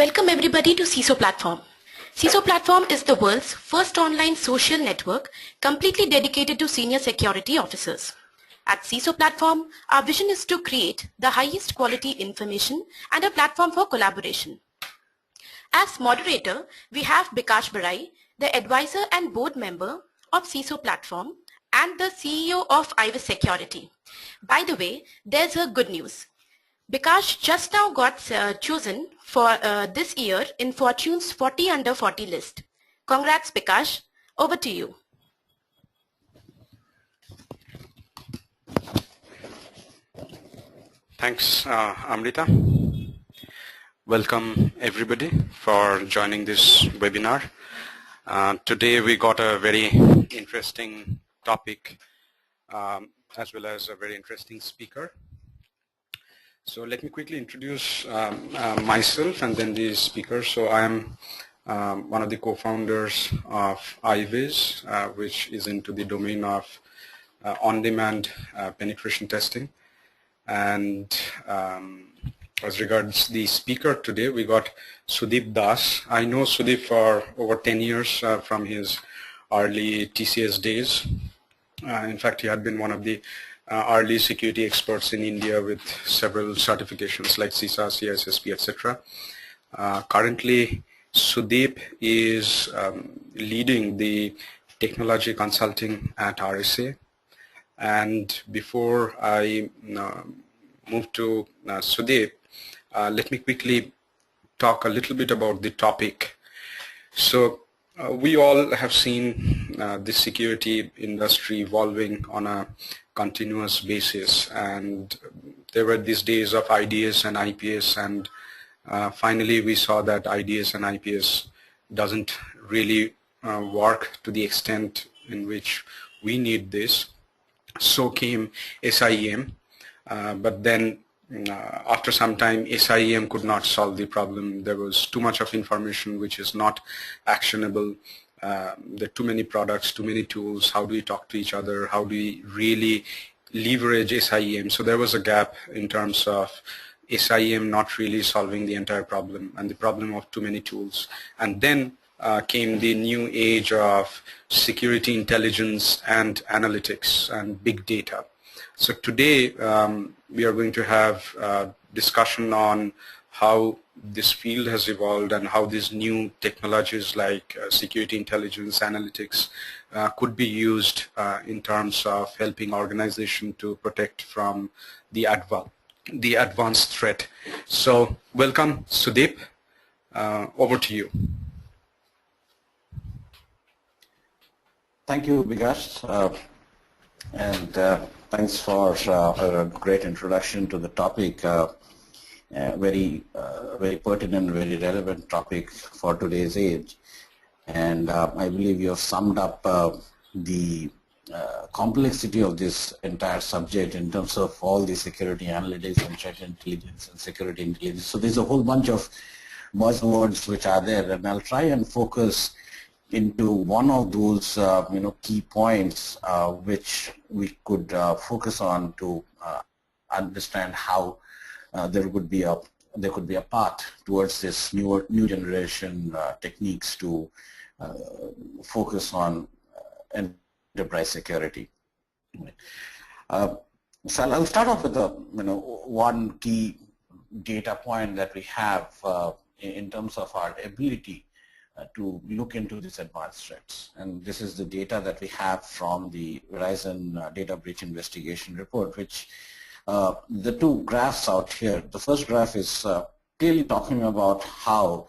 Welcome everybody to CISO Platform. CISO Platform is the world's first online social network completely dedicated to senior security officers. At CISO Platform, our vision is to create the highest quality information and a platform for collaboration. As moderator, we have Bikash Barai, the advisor and board member of CISO Platform and the CEO of IVIS Security. By the way, there's a good news. Bikash just now got chosen for this year in Fortune's 40 under 40 list. Congrats, Bikash. Over to you. Thanks, Amrita. Welcome everybody for joining this webinar. Today we got a very interesting topic as well as a very interesting speaker. So let me quickly introduce myself and then the speaker. So I am one of the co-founders of IVIS, which is into the domain of on-demand penetration testing. And as regards the speaker today, we got Sudeep Das. I know Sudeep for over 10 years from his early TCS days. In fact, he had been one of the early security experts in India with several certifications like CISA, CISSP, etc. Currently, Sudeep is leading the technology consulting at RSA. And before I move to Sudeep, let me quickly talk a little bit about the topic. So we all have seen the security industry evolving on a continuous basis, and there were these days of IDS and IPS, and finally we saw that IDS and IPS doesn't really work to the extent in which we need this. So came SIEM, but then after some time SIEM could not solve the problem. There was too much of information which is not actionable. There are too many products, too many tools. How do we talk to each other? How do we really leverage SIEM? So there was a gap in terms of SIEM not really solving the entire problem and the problem of too many tools. And then came the new age of security intelligence and analytics and big data. So today we are going to have a discussion on how this field has evolved and how these new technologies like security intelligence analytics could be used in terms of helping organization to protect from the advanced threat. So welcome, Sudeep. Over to you. Thank you, Bikash, and thanks for a great introduction to the topic. Very pertinent, very relevant topic for today's age, and I believe you have summed up the complexity of this entire subject in terms of all the security analytics and threat intelligence and security intelligence. So there's a whole bunch of buzzwords which are there, and I'll try and focus into one of those key points which we could focus on to understand how there could be a path towards this new generation techniques to focus on enterprise security. So I'll start off with one key data point that we have in terms of our ability to look into these advanced threats, and this is the data that we have from the Verizon Data Breach Investigation Report, which the two graphs out here. The first graph is clearly talking about how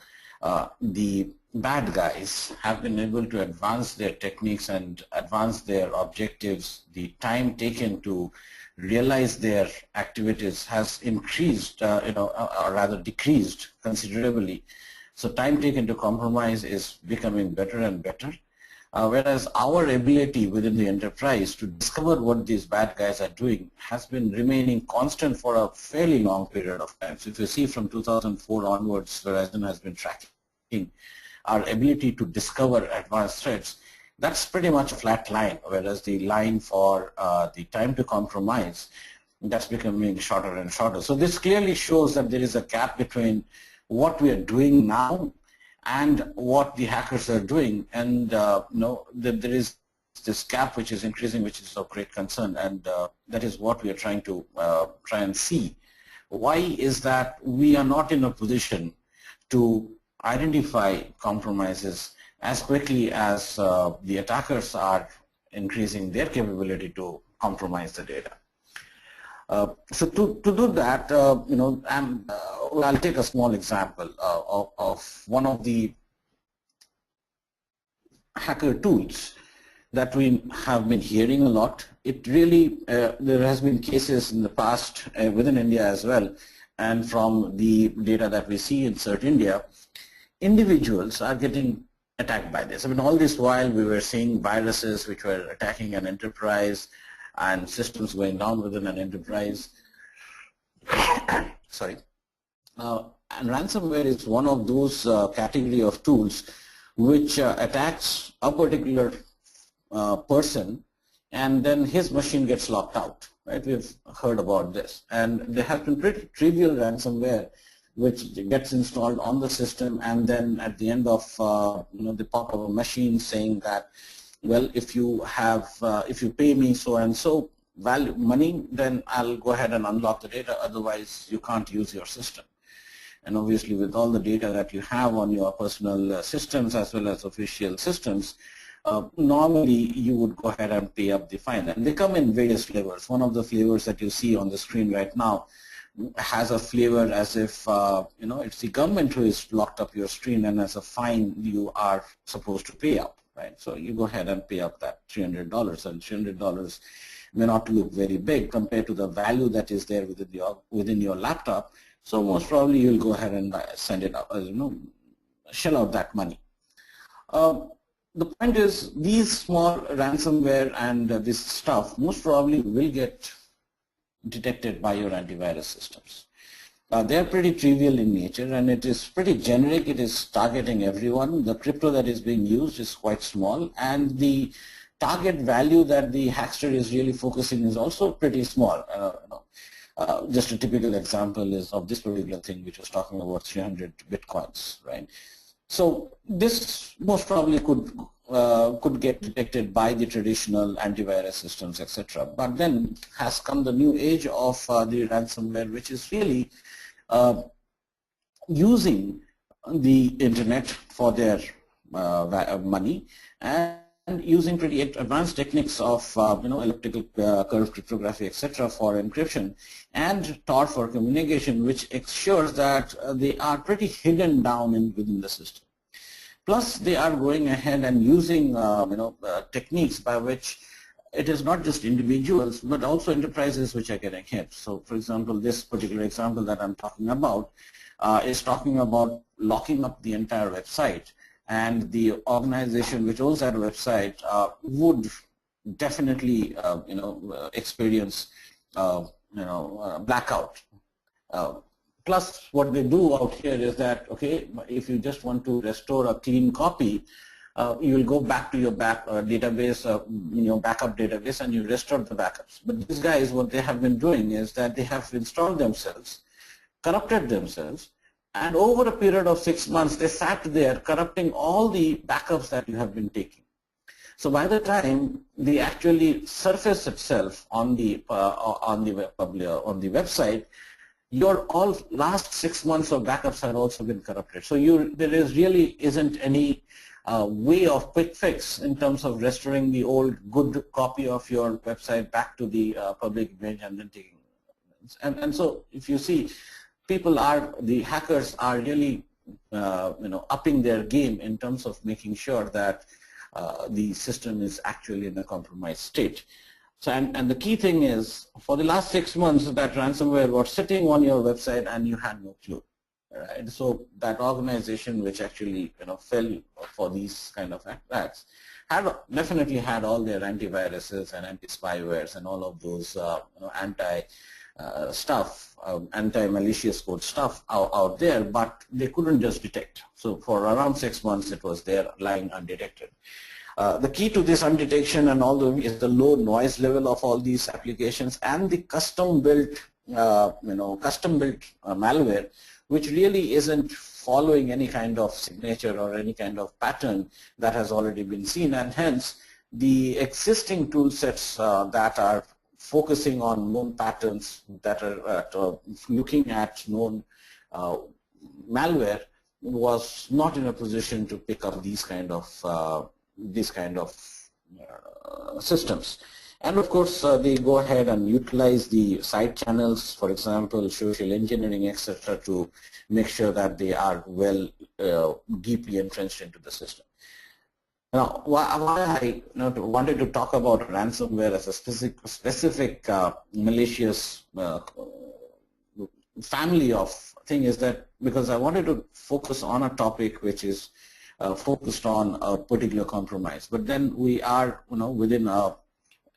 the bad guys have been able to advance their techniques and advance their objectives. The time taken to realize their activities has increased, or rather decreased considerably. So time taken to compromise is becoming better and better, whereas our ability within the enterprise to discover what these bad guys are doing has been remaining constant for a fairly long period of time. So if you see from 2004 onwards, Verizon has been tracking our ability to discover advanced threats. That's pretty much a flat line, whereas the line for the time to compromise, that's becoming shorter and shorter. So this clearly shows that there is a gap between what we are doing now and what the hackers are doing, and there is this gap which is increasing, which is of great concern, and that is what we are trying to try and see. Why is that we are not in a position to identify compromises as quickly as the attackers are increasing their capability to compromise the data? So to do that, I'll take a small example of one of the hacker tools that we have been hearing a lot. It really, there has been cases in the past within India as well, and from the data that we see in Search India, individuals are getting attacked by this. I mean, all this while we were seeing viruses which were attacking an enterprise and systems going down within an enterprise. Sorry. And ransomware is one of those category of tools which attacks a particular person, and then his machine gets locked out. Right? We've heard about this, and there have been pretty trivial ransomware which gets installed on the system, and then at the end of the pop of a machine saying that, well, if you pay me so and so money, then I'll go ahead and unlock the data, otherwise you can't use your system. And obviously with all the data that you have on your personal systems as well as official systems, normally you would go ahead and pay up the fine. And they come in various flavors. One of the flavors that you see on the screen right now has a flavor as if it's the government who is locked up your screen, and as a fine you are supposed to pay up, right? So you go ahead and pay up that $300, and $300 may not look very big compared to the value that is there within your laptop. So most probably you'll go ahead and send it out, shell out that money. The point is, these small ransomware and this stuff most probably will get detected by your antivirus systems. They are pretty trivial in nature, and it is pretty generic. It is targeting everyone. The crypto that is being used is quite small, and the target value that the hackster is really focusing is also pretty small. Just a typical example is of this particular thing, which was talking about 300 bitcoins, right? So this most probably could get detected by the traditional antivirus systems, etc. But then has come the new age of the ransomware, which is really using the internet for their money, and using pretty advanced techniques of elliptical curve cryptography, etc. for encryption, and Tor for communication, which ensures that they are pretty hidden down within the system. Plus, they are going ahead and using techniques by which it is not just individuals but also enterprises which are getting hit. So, for example, this particular example that I'm talking about is talking about locking up the entire website, and the organization which owns that website would definitely experience blackout. Plus, what they do out here is that, okay, if you just want to restore a clean copy, you will go back to your database, your backup database, and you restore the backups. But these guys, what they have been doing is that they have installed themselves, corrupted themselves, and over a period of 6 months, they sat there corrupting all the backups that you have been taking. So by the time they actually surface itself on the website, your all last 6 months of backups have also been corrupted. So there really isn't any way of quick fix in terms of restoring the old good copy of your website back to the public image and then taking it. And so if you see, the hackers are really upping their game in terms of making sure that the system is actually in a compromised state. So, and the key thing is, for the last 6 months, that ransomware was sitting on your website and you had no clue, right? So that organization which actually fell for these kind of attacks definitely had all their antiviruses and anti-spywares and all of those anti-malicious code stuff out there, but they couldn't just detect. So for around 6 months, it was there lying undetected. The key to this undetection and all is the low noise level of all these applications and the custom built custom-built malware, which really isn't following any kind of signature or any kind of pattern that has already been seen, and hence the existing tool sets that are focusing on known patterns, that are looking at known malware, was not in a position to pick up these kind of systems. And of course, they go ahead and utilize the side channels, for example, social engineering, etc., to make sure that they are well deeply entrenched into the system. Now, why I wanted to talk about ransomware as a specific malicious family of thing is that because I wanted to focus on a topic which is focused on a particular compromise, but then we are within a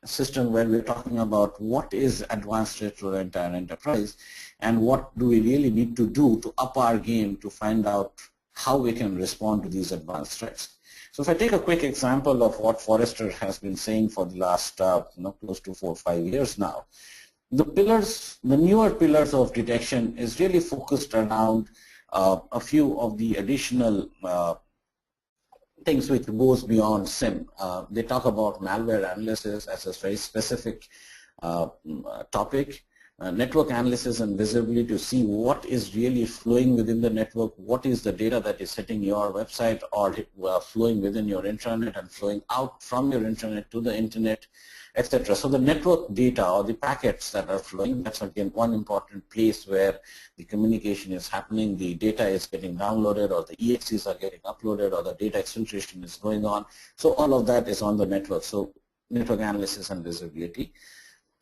system where we're talking about what is advanced threat to the entire enterprise and what do we really need to do to up our game to find out how we can respond to these advanced threats. So if I take a quick example of what Forrester has been saying for the last close to 4 or 5 years now, the newer pillars of detection is really focused around a few of the additional things which goes beyond SIM. They talk about malware analysis as a very specific topic, network analysis and visibility to see what is really flowing within the network, what is the data that is hitting your website or flowing within your intranet and flowing out from your intranet to the internet, etc. So the network data or the packets that are flowing, that's again one important place where the communication is happening, the data is getting downloaded or the EXEs are getting uploaded or the data exfiltration is going on. So all of that is on the network. So network analysis and visibility.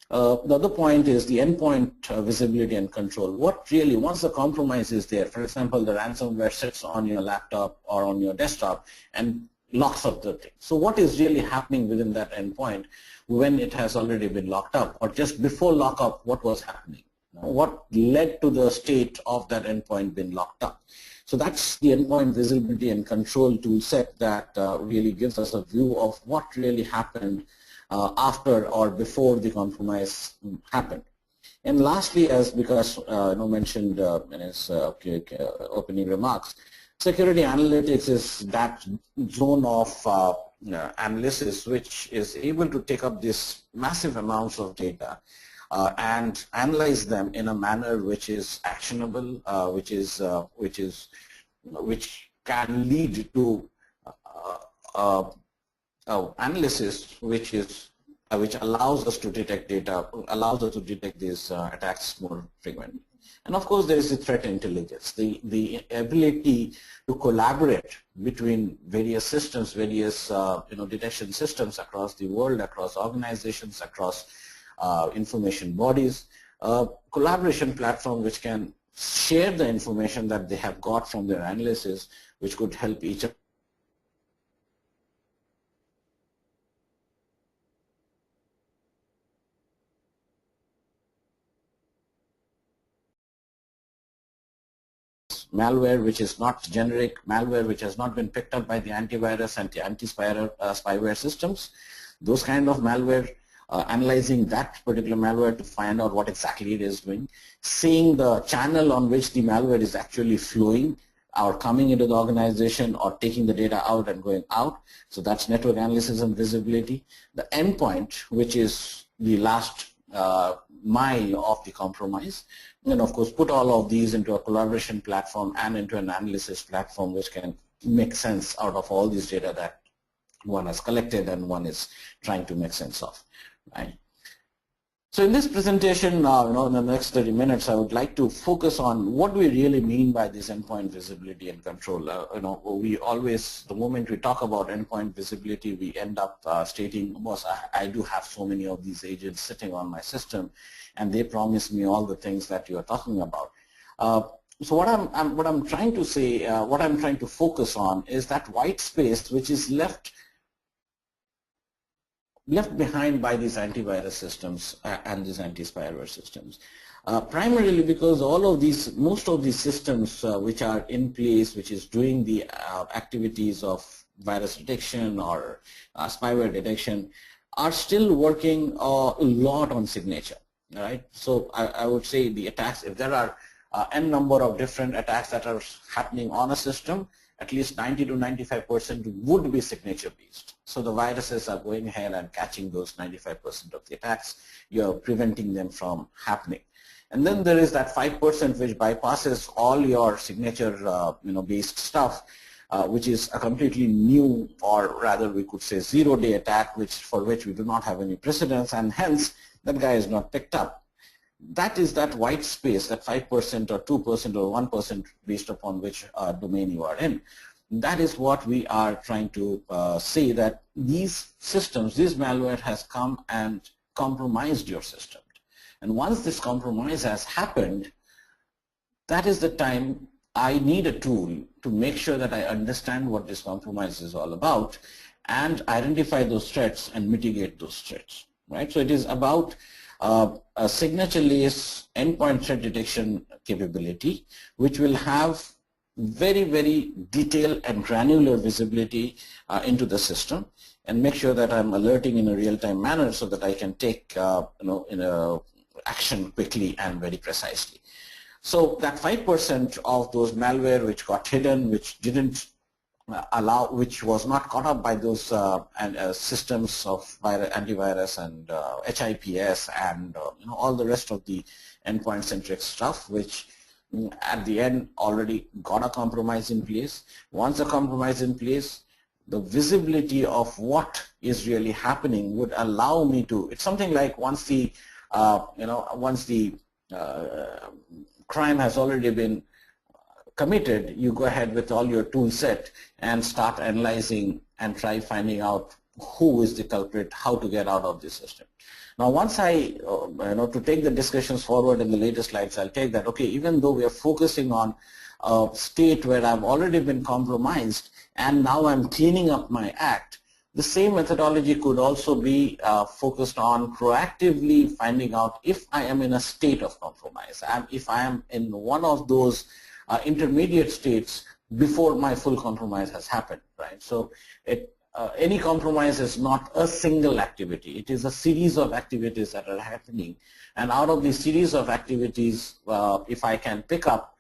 The other point is the endpoint visibility and control. What really, once the compromise is there, for example, the ransomware sits on your laptop or on your desktop and locks up the thing. So what is really happening within that endpoint when it has already been locked up, or just before lockup, what was happening? What led to the state of that endpoint being locked up? So that's the endpoint visibility and control tool set that really gives us a view of what really happened after or before the compromise happened. And lastly, as Vikas mentioned in his opening remarks, security analytics is that zone of analysis which is able to take up these massive amounts of data and analyze them in a manner which is actionable, which can lead to analysis which allows us to detect data, allows us to detect these attacks more frequently. And of course, there is the threat intelligence, the ability to collaborate between various systems, various detection systems across the world, across organizations, across information bodies, collaboration platform which can share the information that they have got from their analysis, which could help each of malware which is not generic, malware which has not been picked up by the antivirus and the anti-spyware systems, those kind of malware, analyzing that particular malware to find out what exactly it is doing, seeing the channel on which the malware is actually flowing or coming into the organization or taking the data out and going out. So that's network analysis and visibility. The endpoint, which is the last mile of the compromise, and of course put all of these into a collaboration platform and into an analysis platform which can make sense out of all these data that one has collected and one is trying to make sense of. Right. So in this presentation, in the next 30 minutes, I would like to focus on what we really mean by this endpoint visibility and control. We always, the moment we talk about endpoint visibility, we end up stating, boss, I do have so many of these agents sitting on my system, and they promise me all the things that you are talking about. So what I'm trying to say, what I'm trying to focus on is that white space which is left behind by these antivirus systems and these anti-spyware systems. Primarily because most of these systems which are in place, which is doing the activities of virus detection or spyware detection, are still working a lot on signature. right? So I would say the attacks, if there are n number of different attacks that are happening on a system, at least 90 to 95% would be signature based. So the viruses are going ahead and catching those 95% of the attacks. You're preventing them from happening. And then there is that 5% which bypasses all your signature based stuff, which is a completely new, or rather we could say 0-day attack, for which we do not have any precedence, and hence that guy is not picked up. That is that white space, that 5% or 2% or 1% based upon which domain you are in. That is what we are trying to say, that these systems, this malware has come and compromised your system. And once this compromise has happened, that is the time I need a tool to make sure that I understand what this compromise is all about and identify those threats and mitigate those threats, right? So it is about a signature-less endpoint threat detection capability, which will have very, very detailed and granular visibility into the system, and make sure that I'm alerting in a real-time manner so that I can take action quickly and very precisely. So that 5% of those malware which got hidden, which didn't which was not caught up by those systems of antivirus and HIPS and all the rest of the endpoint-centric stuff, which at the end already got a compromise in place. Once a compromise in place, the visibility of what is really happening would allow me to. It's something like once the crime has already been committed, you go ahead with all your tool set and start analyzing and try finding out who is the culprit, how to get out of the system. Now, once to take the discussions forward in the later slides, I'll take that, okay, even though we are focusing on a state where I've already been compromised and now I'm cleaning up my act, the same methodology could also be focused on proactively finding out if I am in a state of compromise, if I am in one of those intermediate states before my full compromise has happened, right? So any compromise is not a single activity. It is a series of activities that are happening. And out of these series of activities, if I can pick up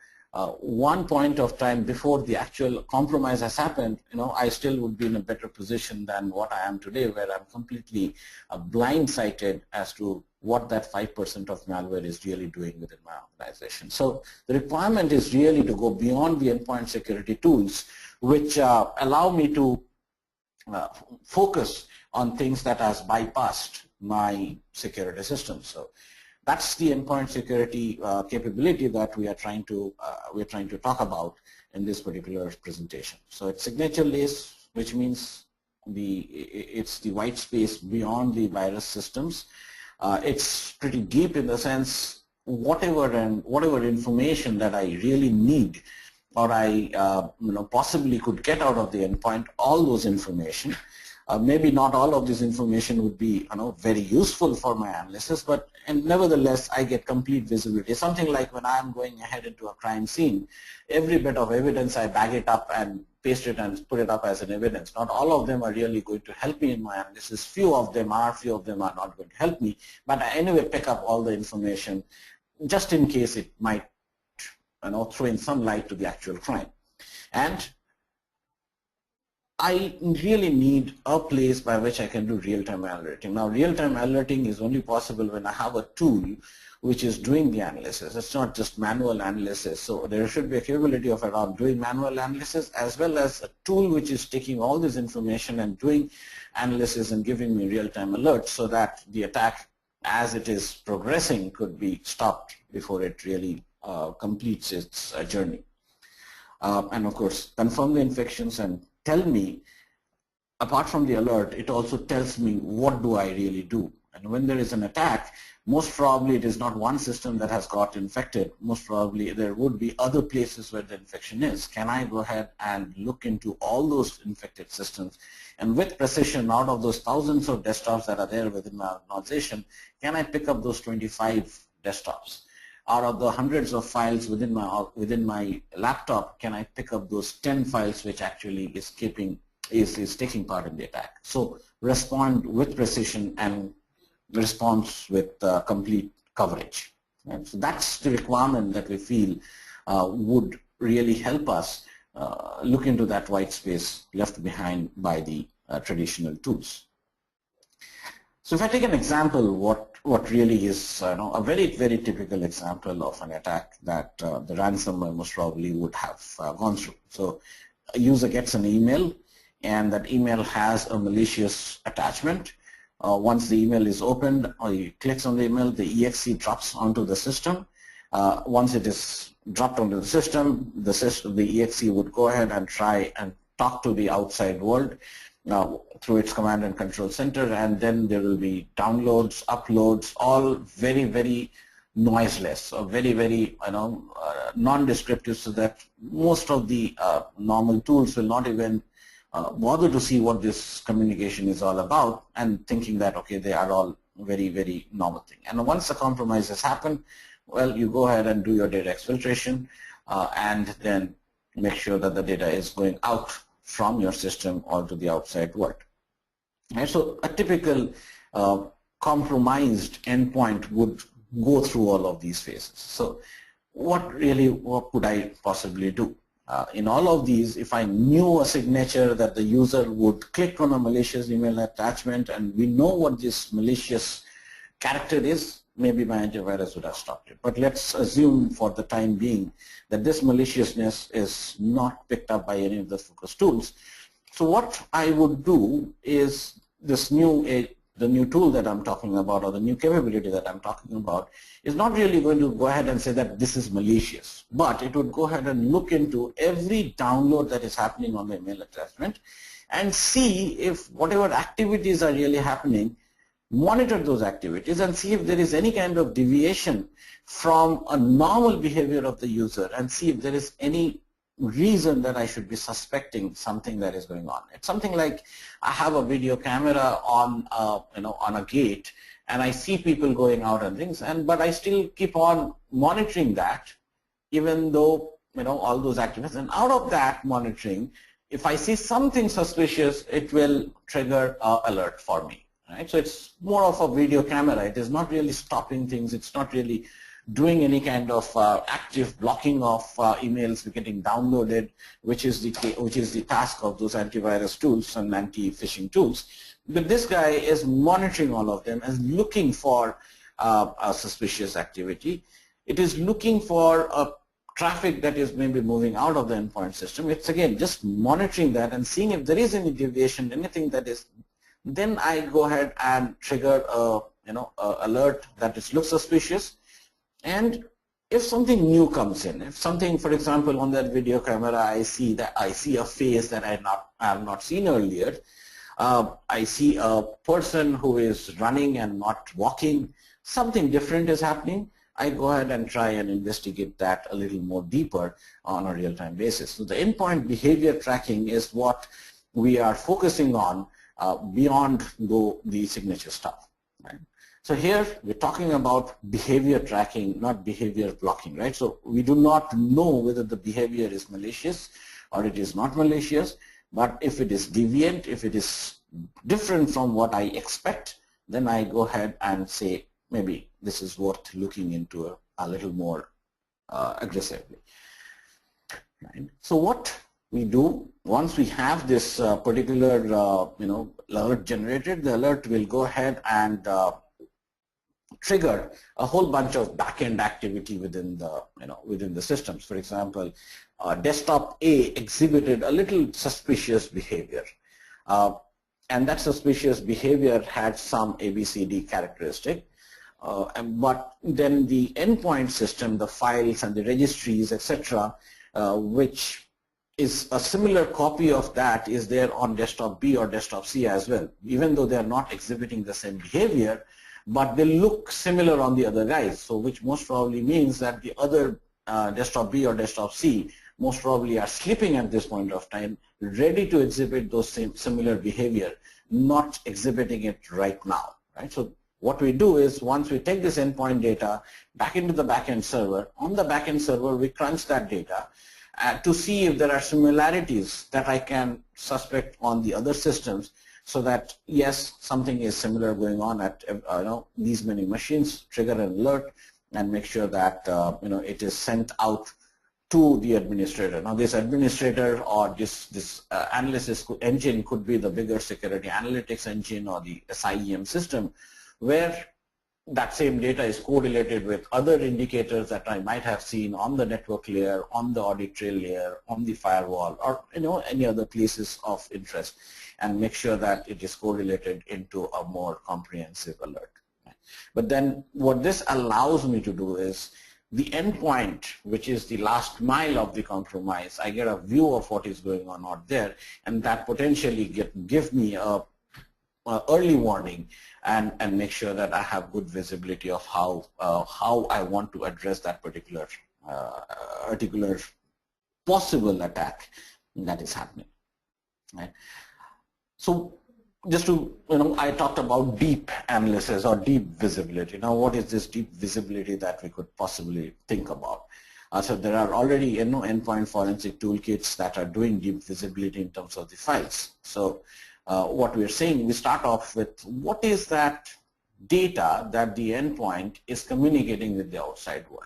one point of time before the actual compromise has happened, I still would be in a better position than what I am today, where I'm completely blindsided as to what that 5% of malware is really doing within my organization. So the requirement is really to go beyond the endpoint security tools, which allow me to focus on things that has bypassed my security system. So that's the endpoint security capability that we are trying to talk about in this particular presentation. So it's signature-less, which means it's the white space beyond the virus systems. It's pretty deep in the sense whatever information that I really need, or I possibly could get out of the endpoint, all those information. Maybe not all of this information would be very useful for my analysis, but nevertheless I get complete visibility. Something like when I am going ahead into a crime scene, every bit of evidence I bag it up and paste it and put it up as an evidence. Not all of them are really going to help me in my analysis. Few of them are not going to help me, but I anyway pick up all the information just in case it might throw in some light to the actual crime. And I really need a place by which I can do real-time alerting. Now, real-time alerting is only possible when I have a tool which is doing the analysis. It's not just manual analysis. So there should be a capability of around doing manual analysis, as well as a tool which is taking all this information and doing analysis and giving me real-time alerts, so that the attack, as it is progressing, could be stopped before it really completes its journey. And of course, confirm the infections and tell me, apart from the alert, it also tells me what do I really do. And when there is an attack, most probably it is not one system that has got infected. Most probably there would be other places where the infection is. Can I go ahead and look into all those infected systems, and with precision, out of those thousands of desktops that are there within my organization, can I pick up those 25 desktops? Out of the hundreds of files within my laptop, can I pick up those 10 files which actually is taking part in the attack? So respond with precision and response with complete coverage. And so that's the requirement that we feel would really help us look into that white space left behind by the traditional tools. So if I take an example, what really is a very, very typical example of an attack that the ransomware most probably would have gone through. So a user gets an email, and that email has a malicious attachment. Once the email is opened, or he clicks on the email, the exe drops onto the system. Once it is dropped onto the system, the exe would go ahead and try and talk to the outside world through its command and control center, and then there will be downloads, uploads, all very, very noiseless, or very, very non-descriptive, so that most of the normal tools will not even bother to see what this communication is all about, and thinking that, okay, they are all very, very normal thing. And once the compromise has happened, well, you go ahead and do your data exfiltration and then make sure that the data is going out from your system or to the outside world. And so a typical compromised endpoint would go through all of these phases. So what could I possibly do? In all of these, if I knew a signature that the user would click on a malicious email attachment, and we know what this malicious character is, maybe my antivirus would have stopped it. But let's assume for the time being that this maliciousness is not picked up by any of the focus tools. So what I would do is the new tool that I'm talking about, or the new capability that I'm talking about, is not really going to go ahead and say that this is malicious, but it would go ahead and look into every download that is happening on the email attachment and see if whatever activities are really happening, monitor those activities and see if there is any kind of deviation from a normal behavior of the user, and see if there is any reason that I should be suspecting something that is going on. It's something like I have a video camera on on a gate, and I see people going out and things, but I still keep on monitoring that, even though all those activities. And out of that monitoring, if I see something suspicious, it will trigger an alert for me. Right? So it's more of a video camera. It is not really stopping things. It's not really doing any kind of active blocking of emails getting downloaded, which is the task of those antivirus tools and anti-phishing tools. But this guy is monitoring all of them and looking for a suspicious activity. It is looking for a traffic that is maybe moving out of the endpoint system. It's again just monitoring that and seeing if there is any deviation, anything that is. Then I go ahead and trigger a alert that it looks suspicious. And if something new comes in, if something, for example, on that video camera, I see a face that I have not seen earlier. I see a person who is running and not walking. Something different is happening. I go ahead and try and investigate that a little more deeper on a real-time basis. So the endpoint behavior tracking is what we are focusing on beyond the signature stuff. Right? So here we're talking about behavior tracking, not behavior blocking, right? So we do not know whether the behavior is malicious or it is not malicious, but if it is deviant, if it is different from what I expect, then I go ahead and say maybe this is worth looking into a little more aggressively. Right? So what we do once we have this particular alert generated, the alert will go ahead and trigger a whole bunch of back-end activity within the systems. For example, desktop A exhibited a little suspicious behavior, and that suspicious behavior had some ABCD characteristic. But then the endpoint system, the files and the registries, etc., which is a similar copy of that, is there on desktop B or desktop C as well, even though they are not exhibiting the same behavior, but they look similar on the other guys. So which most probably means that the other desktop B or desktop C most probably are sleeping at this point of time, ready to exhibit those similar behavior, not exhibiting it right now. Right? So what we do is once we take this endpoint data back into the backend server, on the backend server we crunch that data to see if there are similarities that I can suspect on the other systems, so that yes, something is similar going on at these many machines, trigger an alert, and make sure that it is sent out to the administrator. Now this administrator or this analysis engine could be the bigger security analytics engine or the SIEM system, where that same data is correlated with other indicators that I might have seen on the network layer, on the audit trail layer, on the firewall, or any other places of interest, and make sure that it is correlated into a more comprehensive alert. But then what this allows me to do is the endpoint, which is the last mile of the compromise, I get a view of what is going on out there, and that potentially give me a early warning and make sure that I have good visibility of how I want to address that particular possible attack that is happening. Right? So just to, I talked about deep analysis or deep visibility. Now what is this deep visibility that we could possibly think about? So there are already endpoint forensic toolkits that are doing deep visibility in terms of the files. So what we're saying, we start off with what is that data that the endpoint is communicating with the outside world.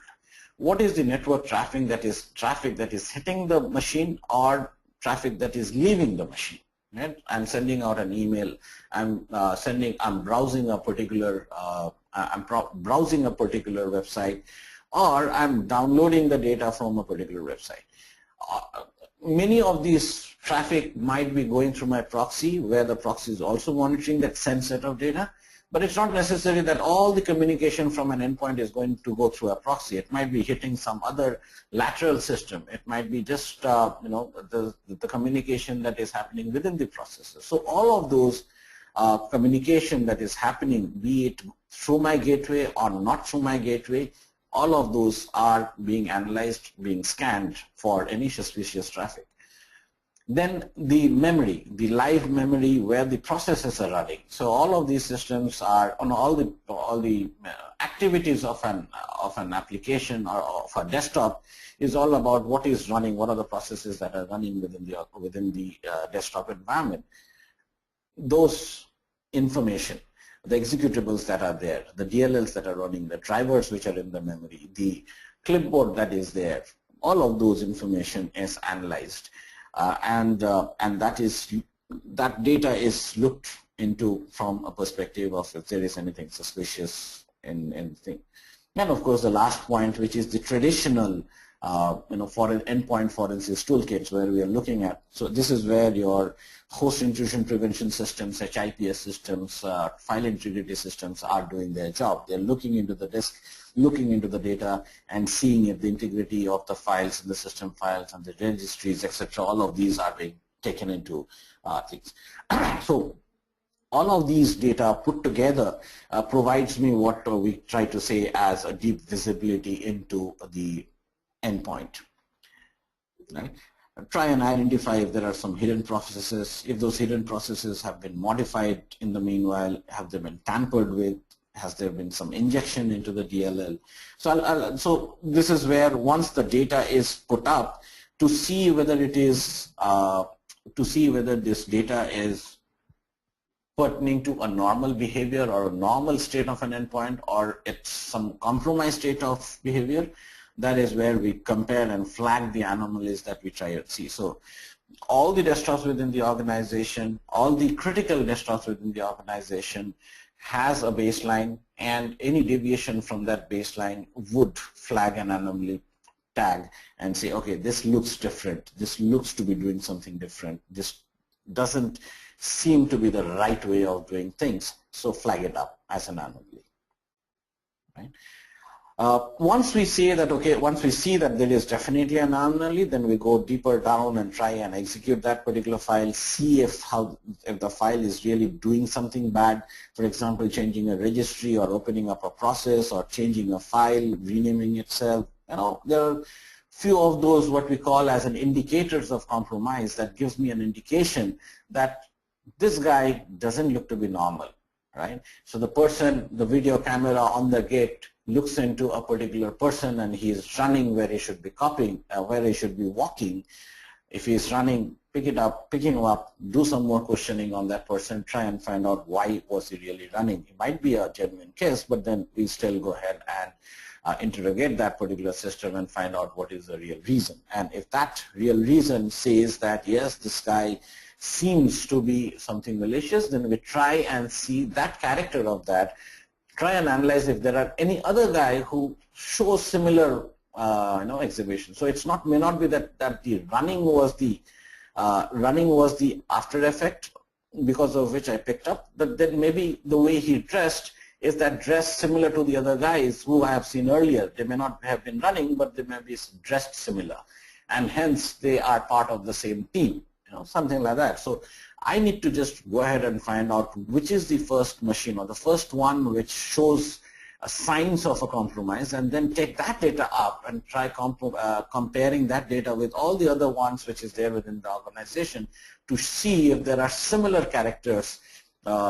What is the network traffic that is hitting the machine or traffic that is leaving the machine? Right? I'm sending out an email. I'm browsing a particular website, or I'm downloading the data from a particular website. Many of these traffic might be going through my proxy, where the proxy is also monitoring that same set of data. But it's not necessary that all the communication from an endpoint is going to go through a proxy. It might be hitting some other lateral system. It might be just the communication that is happening within the processor. So all of those communication that is happening, be it through my gateway or not through my gateway, all of those are being analyzed, being scanned for any suspicious traffic. Then the memory, the live memory where the processes are running. So all of these systems are on all the activities of an application or of a desktop is all about what is running, what are the processes that are running within the desktop environment. Those information, the executables that are there, the DLLs that are running, the drivers which are in the memory, the clipboard that is there, all of those information is analyzed. And that data is looked into from a perspective of if there is anything suspicious in anything. And of course, the last point, which is the traditional, for an endpoint forensics toolkits, where we are looking at. So this is where your host intrusion prevention systems, HIPS systems, file integrity systems are doing their job. They're looking into the disk, looking into the data, and seeing if the integrity of the files and the system files and the registries, etc. All of these are being taken into things. So all of these data put together provides me what we try to say as a deep visibility into the endpoint. Right? Try and identify if there are some hidden processes, if those hidden processes have been modified in the meanwhile, have they been tampered with, has there been some injection into the DLL. So, so this is where once the data is put up, to see whether it is, whether this data is pertaining to a normal behavior or a normal state of an endpoint, or it's some compromised state of behavior. That is where we compare and flag the anomalies that we try to see. So all the desktops within the organization, all the critical desktops within the organization has a baseline, and any deviation from that baseline would flag an anomaly tag and say, okay, this looks different. This looks to be doing something different. This doesn't seem to be the right way of doing things. So flag it up as an anomaly. Right? Once we say that, okay, once we see that there is definitely an anomaly, then we go deeper down and try and execute that particular file, see if the file is really doing something bad, for example, changing a registry or opening up a process or changing a file, renaming itself. There are few of those what we call as an indicators of compromise that gives me an indication that this guy doesn't look to be normal, right? So the person, the video camera on the gate looks into a particular person and he is running where he should be copying, where he should be walking. If he is running picking him up, do some more questioning on that person, try and find out why was he really running. It might be a genuine case, but then we still go ahead and interrogate that particular system and find out what is the real reason. And if that real reason says that yes, this guy seems to be something malicious, then we try and see that character of that, try and analyze if there are any other guy who shows similar exhibition. So it's may not be that the running was the after effect because of which I picked up, but then maybe the way he dressed is that dress similar to the other guys who I have seen earlier. They may not have been running, but they may be dressed similar, and hence they are part of the same team, something like that. So I need to just go ahead and find out which is the first machine or the first one which shows signs of a compromise, and then take that data up and try comparing that data with all the other ones which is there within the organization to see if there are similar characters,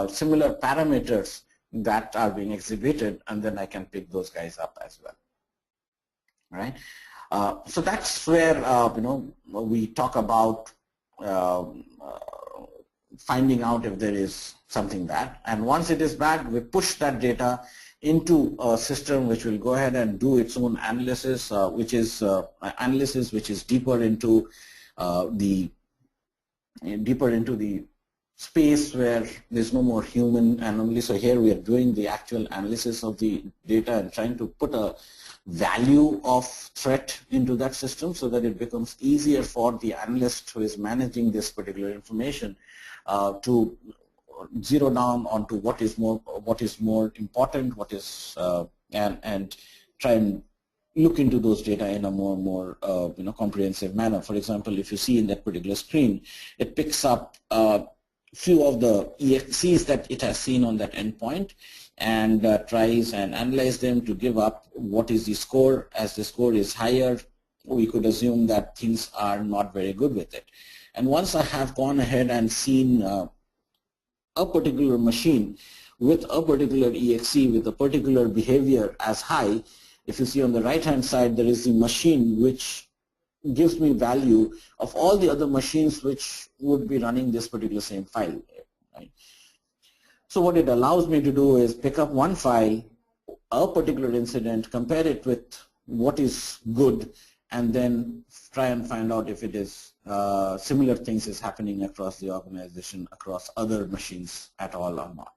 similar parameters that are being exhibited, and then I can pick those guys up as well. All right. So that's where we talk about finding out if there is something bad, and once it is bad, we push that data into a system which will go ahead and do its own analysis, which is deeper into the space where there's no more human anomaly. So here we are doing the actual analysis of the data and trying to put a value of threat into that system so that it becomes easier for the analyst who is managing this particular information to zero down onto what is more important, and try and look into those data in a more comprehensive manner. For example, if you see in that particular screen, it picks up few of the EXEs that it has seen on that endpoint and tries and analyze them to give up what is the score. As the score is higher, we could assume that things are not very good with it. And once I have gone ahead and seen a particular machine with a particular EXE with a particular behavior as high, if you see on the right hand side, there is the machine which gives me value of all the other machines which would be running this particular same file. Right? So what it allows me to do is pick up one file, a particular incident, compare it with what is good, and then try and find out if it is similar things is happening across the organization, across other machines at all or not.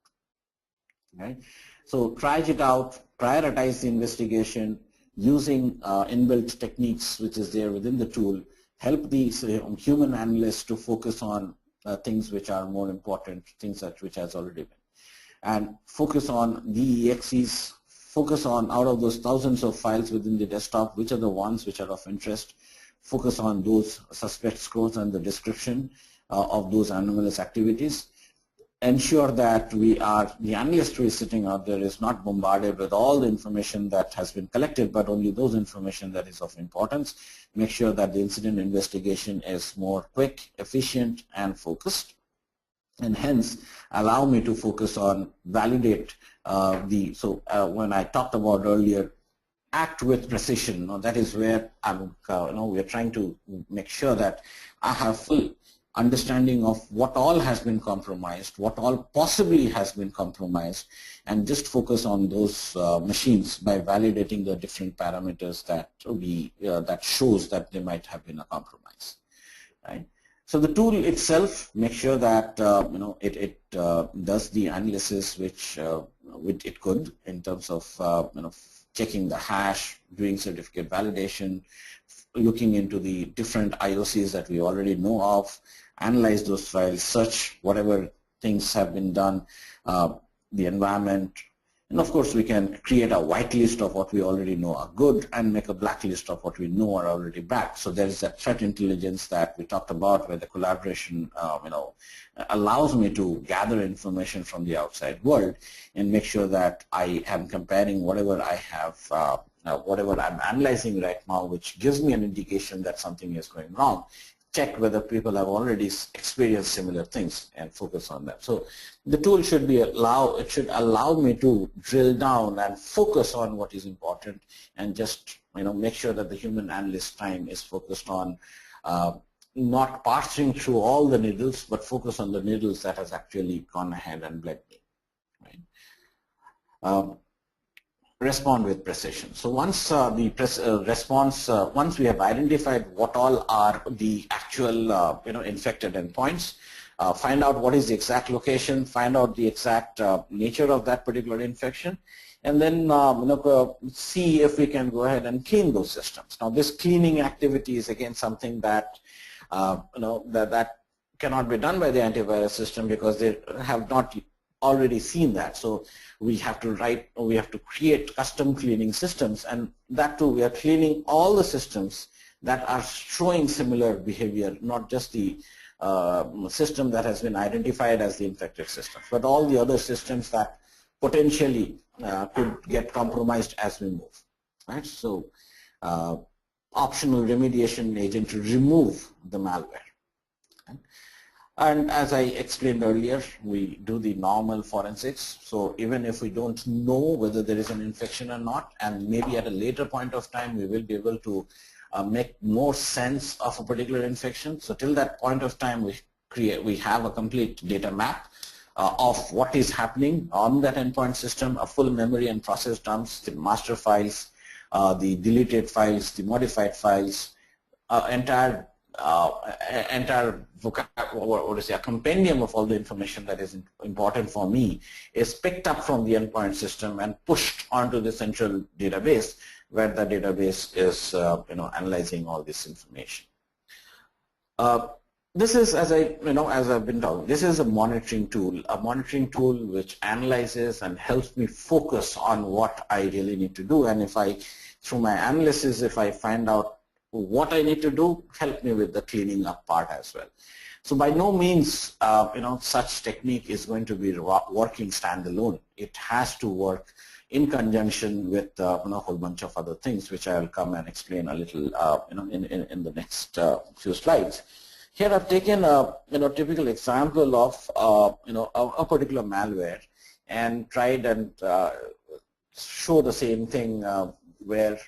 Right? So try it out, prioritize the investigation using inbuilt techniques which is there within the tool, help the human analysts to focus on things which are more important, things which has already been, and focus on the EXEs, focus on out of those thousands of files within the desktop, which are the ones which are of interest, focus on those suspect scores and the description of those anomalous activities. Ensure that the analyst who is sitting out there is not bombarded with all the information that has been collected, but only those information that is of importance. Make sure that the incident investigation is more quick, efficient, and focused, and hence allow me to focus on validate when I talked about earlier, act with precision. That is where we're trying to make sure that I have full understanding of what all has been compromised, what all possibly has been compromised, and just focus on those machines by validating the different parameters that that shows that there might have been a compromise. Right? So the tool itself, make sure that it does the analysis which it could in terms of checking the hash, doing certificate validation, looking into the different IOCs that we already know of, analyze those files, search whatever things have been done, the environment, and of course we can create a whitelist of what we already know are good and make a blacklist of what we know are already bad. So there is that threat intelligence that we talked about, where the collaboration allows me to gather information from the outside world and make sure that I am comparing whatever I have, whatever I'm analyzing right now, which gives me an indication that something is going wrong. Check whether people have already experienced similar things and focus on that. So the tool should allow me to drill down and focus on what is important, and just make sure that the human analyst time is focused on not parsing through all the needles, but focus on the needles that has actually gone ahead and bled me. Right? Respond with precision. So once once we have identified what all are the actual infected endpoints, find out what is the exact location, find out the exact nature of that particular infection, and then see if we can go ahead and clean those systems. Now, this cleaning activity is again something that that cannot be done by the antivirus system because they have not already seen that. So we have to create custom cleaning systems, and that too we are cleaning all the systems that are showing similar behavior, not just the system that has been identified as the infected system, but all the other systems that potentially could get compromised as we move. Right? So optional remediation agent to remove the malware. Okay? And as I explained earlier, we do the normal forensics. So even if we don't know whether there is an infection or not, and maybe at a later point of time we will be able to make more sense of a particular infection. So till that point of time we have a complete data map of what is happening on that endpoint system, a full memory and process dumps, the master files, the deleted files, the modified files, entire a compendium of all the information that is important for me is picked up from the endpoint system and pushed onto the central database, where the database is analyzing all this information. This is, as I've been talking, this is a monitoring tool which analyzes and helps me focus on what I really need to do. And if through my analysis, if I find out what I need to do, help me with the cleaning up part as well. So by no means, such technique is going to be working standalone. It has to work in conjunction with a whole bunch of other things, which I will come and explain a little, in the next few slides. Here I've taken a typical example of a particular malware and tried and show the same thing where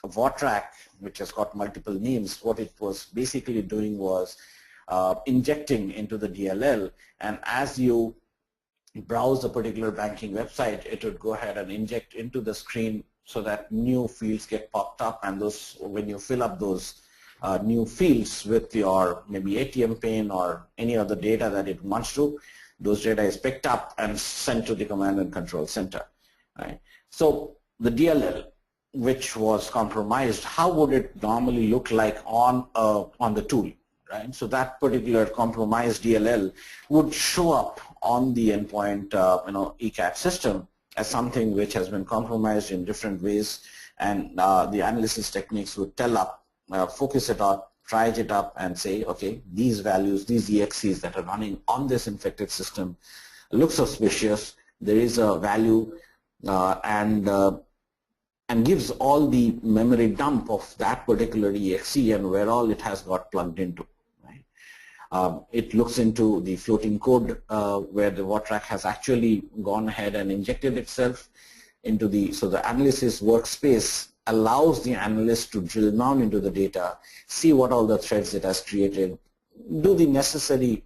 a Vortrack, which has got multiple names, what it was basically doing was injecting into the DLL, and as you browse a particular banking website, it would go ahead and inject into the screen so that new fields get popped up, and those, when you fill up those new fields with your maybe ATM pin or any other data that it wants to, those data is picked up and sent to the command and control center. Right? So the DLL, which was compromised, how would it normally look like on the tool? Right? So that particular compromised DLL would show up on the endpoint ECAT system as something which has been compromised in different ways, and the analysis techniques would tell up, focus it up, try it up, and say, okay, these values, these EXEs that are running on this infected system look suspicious. There is a value, and gives all the memory dump of that particular EXE and where all it has got plugged into. Right? It looks into the floating code where the Vortrack has actually gone ahead and injected itself into so the analysis workspace allows the analyst to drill down into the data, see what all the threads it has created, do the necessary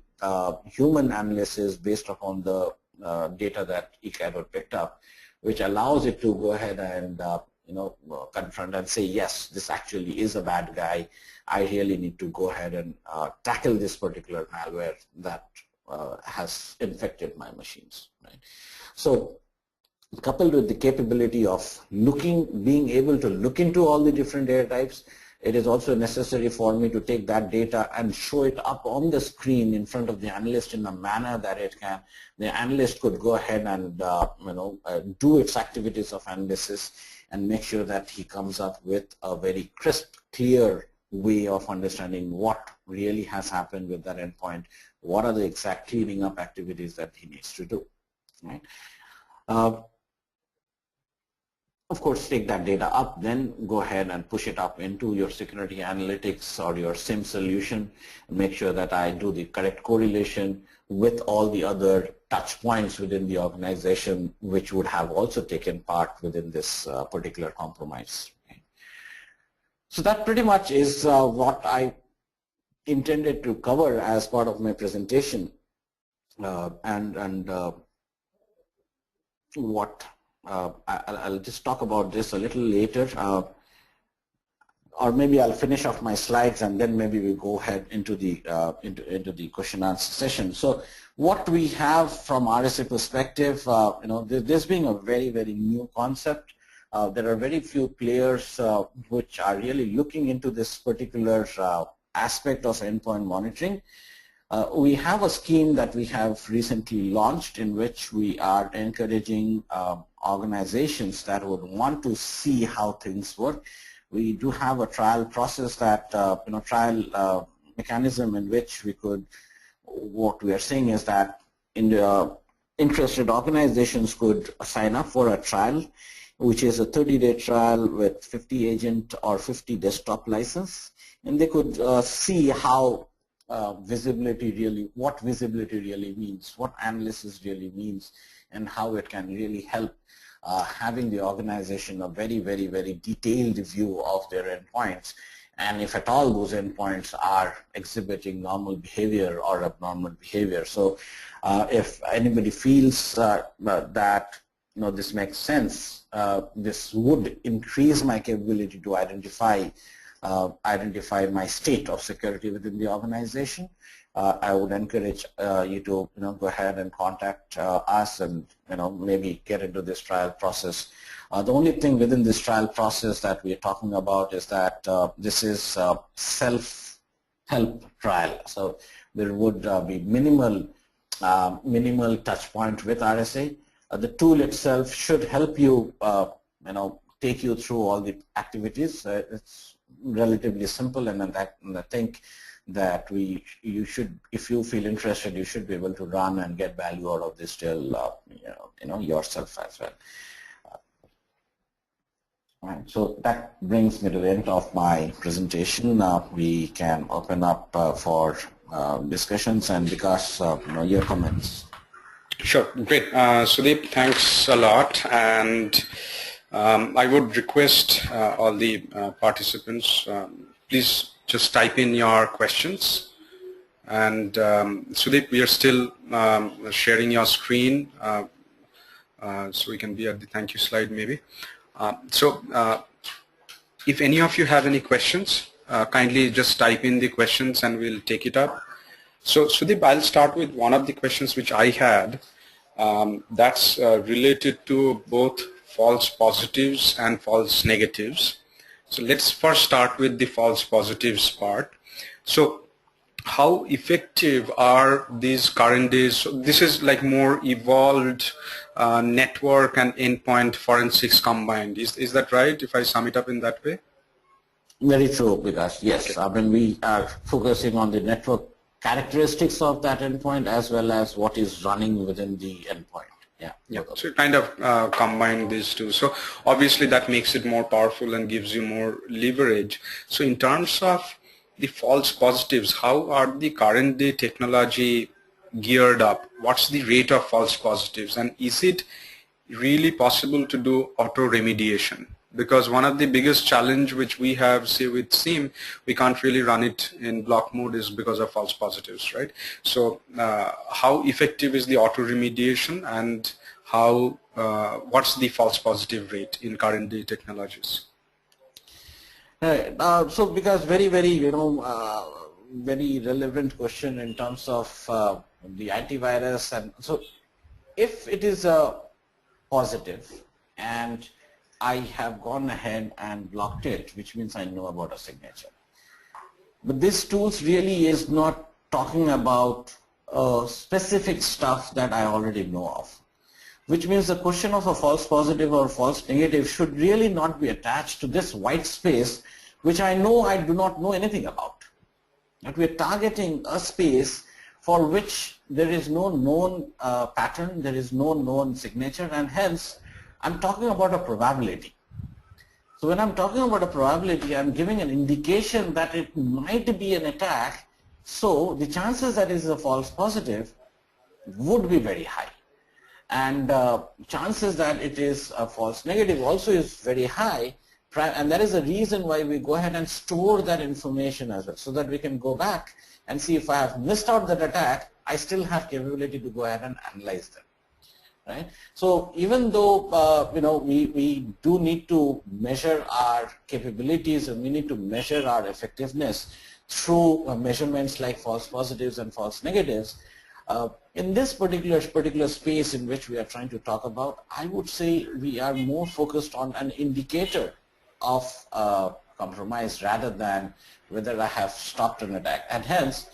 human analysis based upon the data that ECAT had picked up, which allows it to go ahead and confront and say, yes, this actually is a bad guy. I really need to go ahead and tackle this particular malware that has infected my machines. Right? So coupled with the capability of being able to look into all the different data types, it is also necessary for me to take that data and show it up on the screen in front of the analyst in a manner that the analyst could go ahead and do its activities of analysis and make sure that he comes up with a very crisp, clear way of understanding what really has happened with that endpoint, what are the exact cleaning up activities that he needs to do. Right? Of course, take that data up, then go ahead and push it up into your security analytics or your SIM solution, make sure that I do the correct correlation with all the other touch points within the organization which would have also taken part within this particular compromise. So that pretty much is what I intended to cover as part of my presentation, what I'll just talk about this a little later, or maybe I'll finish off my slides and then maybe we go ahead into the into the question answer session. So what we have from RSA perspective, this being a very new concept, there are very few players which are really looking into this particular aspect of endpoint monitoring. We have a scheme that we have recently launched in which we are encouraging organizations that would want to see how things work. We do have a trial process that, trial mechanism in which we could, what we are saying is that interested organizations could sign up for a trial, which is a 30-day trial with 50 agent or 50 desktop license, and they could see how visibility really means, what analysis really means, and how it can really help having the organization a very detailed view of their endpoints, and if at all those endpoints are exhibiting normal behavior or abnormal behavior. So if anybody feels that this makes sense, this would increase my capability to identify my state of security within the organization, I would encourage you to go ahead and contact us and maybe get into this trial process. The only thing within this trial process that we are talking about is that this is a self-help trial. So there would be minimal touch point with RSA. The tool itself should help you take you through all the activities. It's relatively simple, and I think that you should, if you feel interested, you should be able to run and get value out of this till yourself as well. Right, so that brings me to the end of my presentation. We can open up for discussions and because your comments. Sure, great. Sudeep, thanks a lot, and I would request all the participants, please just type in your questions. And Sudeep, we are still sharing your screen, so we can be at the thank you slide maybe. If any of you have any questions, kindly just type in the questions and we'll take it up. So Sudeep, I'll start with one of the questions which I had, that's related to both false positives and false negatives. So let's first start with the false positives part. So how effective are these current days? So this is like more evolved network and endpoint forensics combined. Is that right, if I sum it up in that way? Very true, because yes, I mean, we are focusing on the network characteristics of that endpoint as well as what is running within the endpoint. Yeah. So you kind of combine these two. So obviously that makes it more powerful and gives you more leverage. So in terms of the false positives, how are the current day technology geared up? What's the rate of false positives, and is it really possible to do auto remediation? Because one of the biggest challenge which we have, say with SIEM, we can't really run it in block mode is because of false positives, right? So how effective is the auto remediation, and how what's the false positive rate in current day technologies? So because very very relevant question in terms of the antivirus, and so if it is a positive and I have gone ahead and blocked it, which means I know about a signature. But this tools really is not talking about specific stuff that I already know of, which means the question of a false positive or false negative should really not be attached to this white space, which I know I do not know anything about. That we are targeting a space for which there is no known pattern, there is no known signature, and hence I'm talking about a probability. So when I'm talking about a probability, I'm giving an indication that it might be an attack, so the chances that it is a false positive would be very high. And chances that it is a false negative also is very high, and that is the reason why we go ahead and store that information as well, so that we can go back and see if I have missed out that attack, I still have capability to go ahead and analyze them. Right? So even though we do need to measure our capabilities and we need to measure our effectiveness through measurements like false positives and false negatives, in this particular space in which we are trying to talk about, I would say we are more focused on an indicator of compromise rather than whether I have stopped an attack. And hence,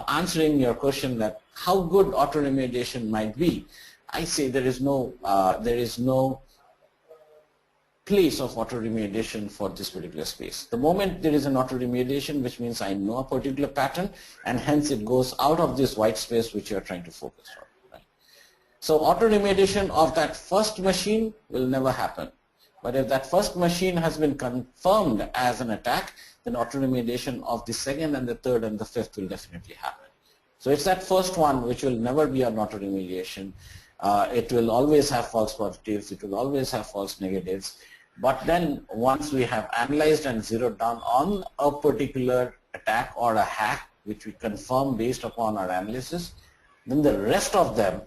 answering your question that how good auto-remediation might be, I say there is no place of auto-remediation for this particular space. The moment there is an auto-remediation, which means I know a particular pattern, and hence it goes out of this white space which you are trying to focus on. Right? So auto-remediation of that first machine will never happen. But if that first machine has been confirmed as an attack, then auto-remediation of the second and the third and the fifth will definitely happen. So it's that first one which will never be an auto-remediation. It will always have false positives, it will always have false negatives. But then once we have analyzed and zeroed down on a particular attack or a hack, which we confirm based upon our analysis, then the rest of them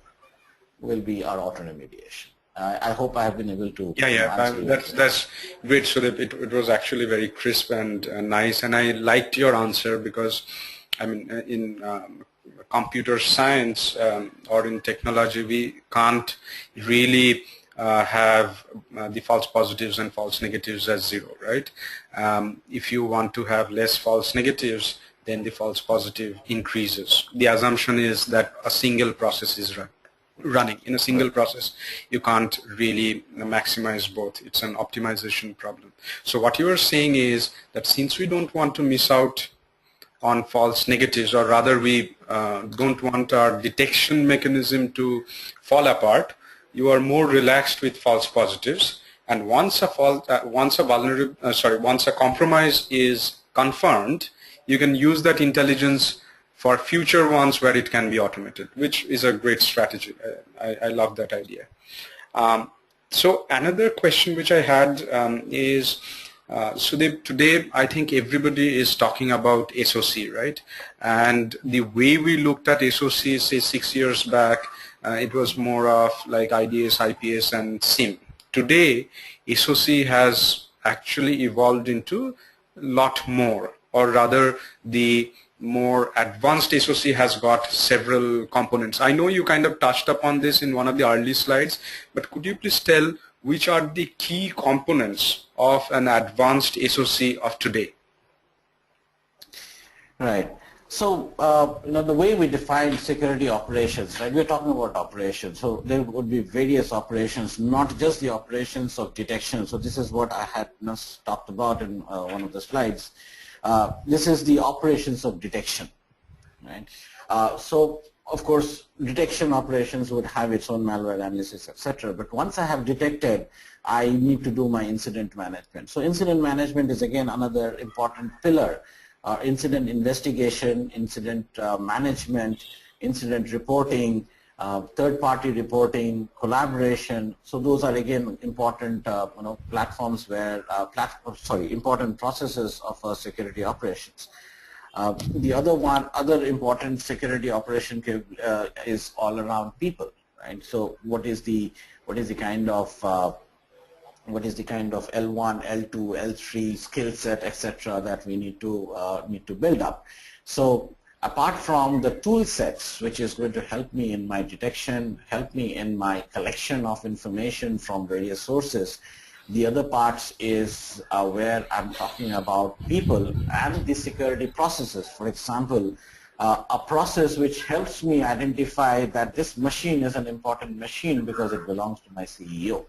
will be our auto-remediation. I hope I have been able to answer that's great. So that it was actually very crisp and nice, and I liked your answer because, I mean, in computer science or in technology, we can't really have the false positives and false negatives as zero, right? If you want to have less false negatives, then the false positive increases. The assumption is that a single process is running. In a single process, you can't really maximize both. It's an optimization problem. So what you are saying is that since we don't want to miss out on false negatives, or rather we don't want our detection mechanism to fall apart, you are more relaxed with false positives, and once a compromise is confirmed, you can use that intelligence for future ones where it can be automated, which is a great strategy. I love that idea. So another question which I had is, Sudeep, today I think everybody is talking about SOC, right? And the way we looked at SOC, say 6 years back, it was more of like IDS, IPS, and SIM. Today, SOC has actually evolved into a lot more, or rather the more advanced SOC has got several components. I know you kind of touched upon this in one of the early slides, but could you please tell which are the key components of an advanced SOC of today? Right. So, the way we define security operations, right, we're talking about operations. So there would be various operations, not just the operations of detection. So this is what I had just talked about in one of the slides. This is the operations of detection, right? So, of course, detection operations would have its own malware analysis, etc. But once I have detected, I need to do my incident management. So incident management is again another important pillar. Incident investigation, incident management, incident reporting, third-party reporting, collaboration. So those are again important platforms where important processes of kind operations. The other important security operation is all around people, right? So what is the kind of L1, L2, L3 skill set, etc. that we need to build up. So apart from the tool sets, which is going to help me in my detection, help me in my collection of information from various sources, the other parts is where I'm talking about people and the security processes. For example, a process which helps me identify that this machine is an important machine because it belongs to my CEO.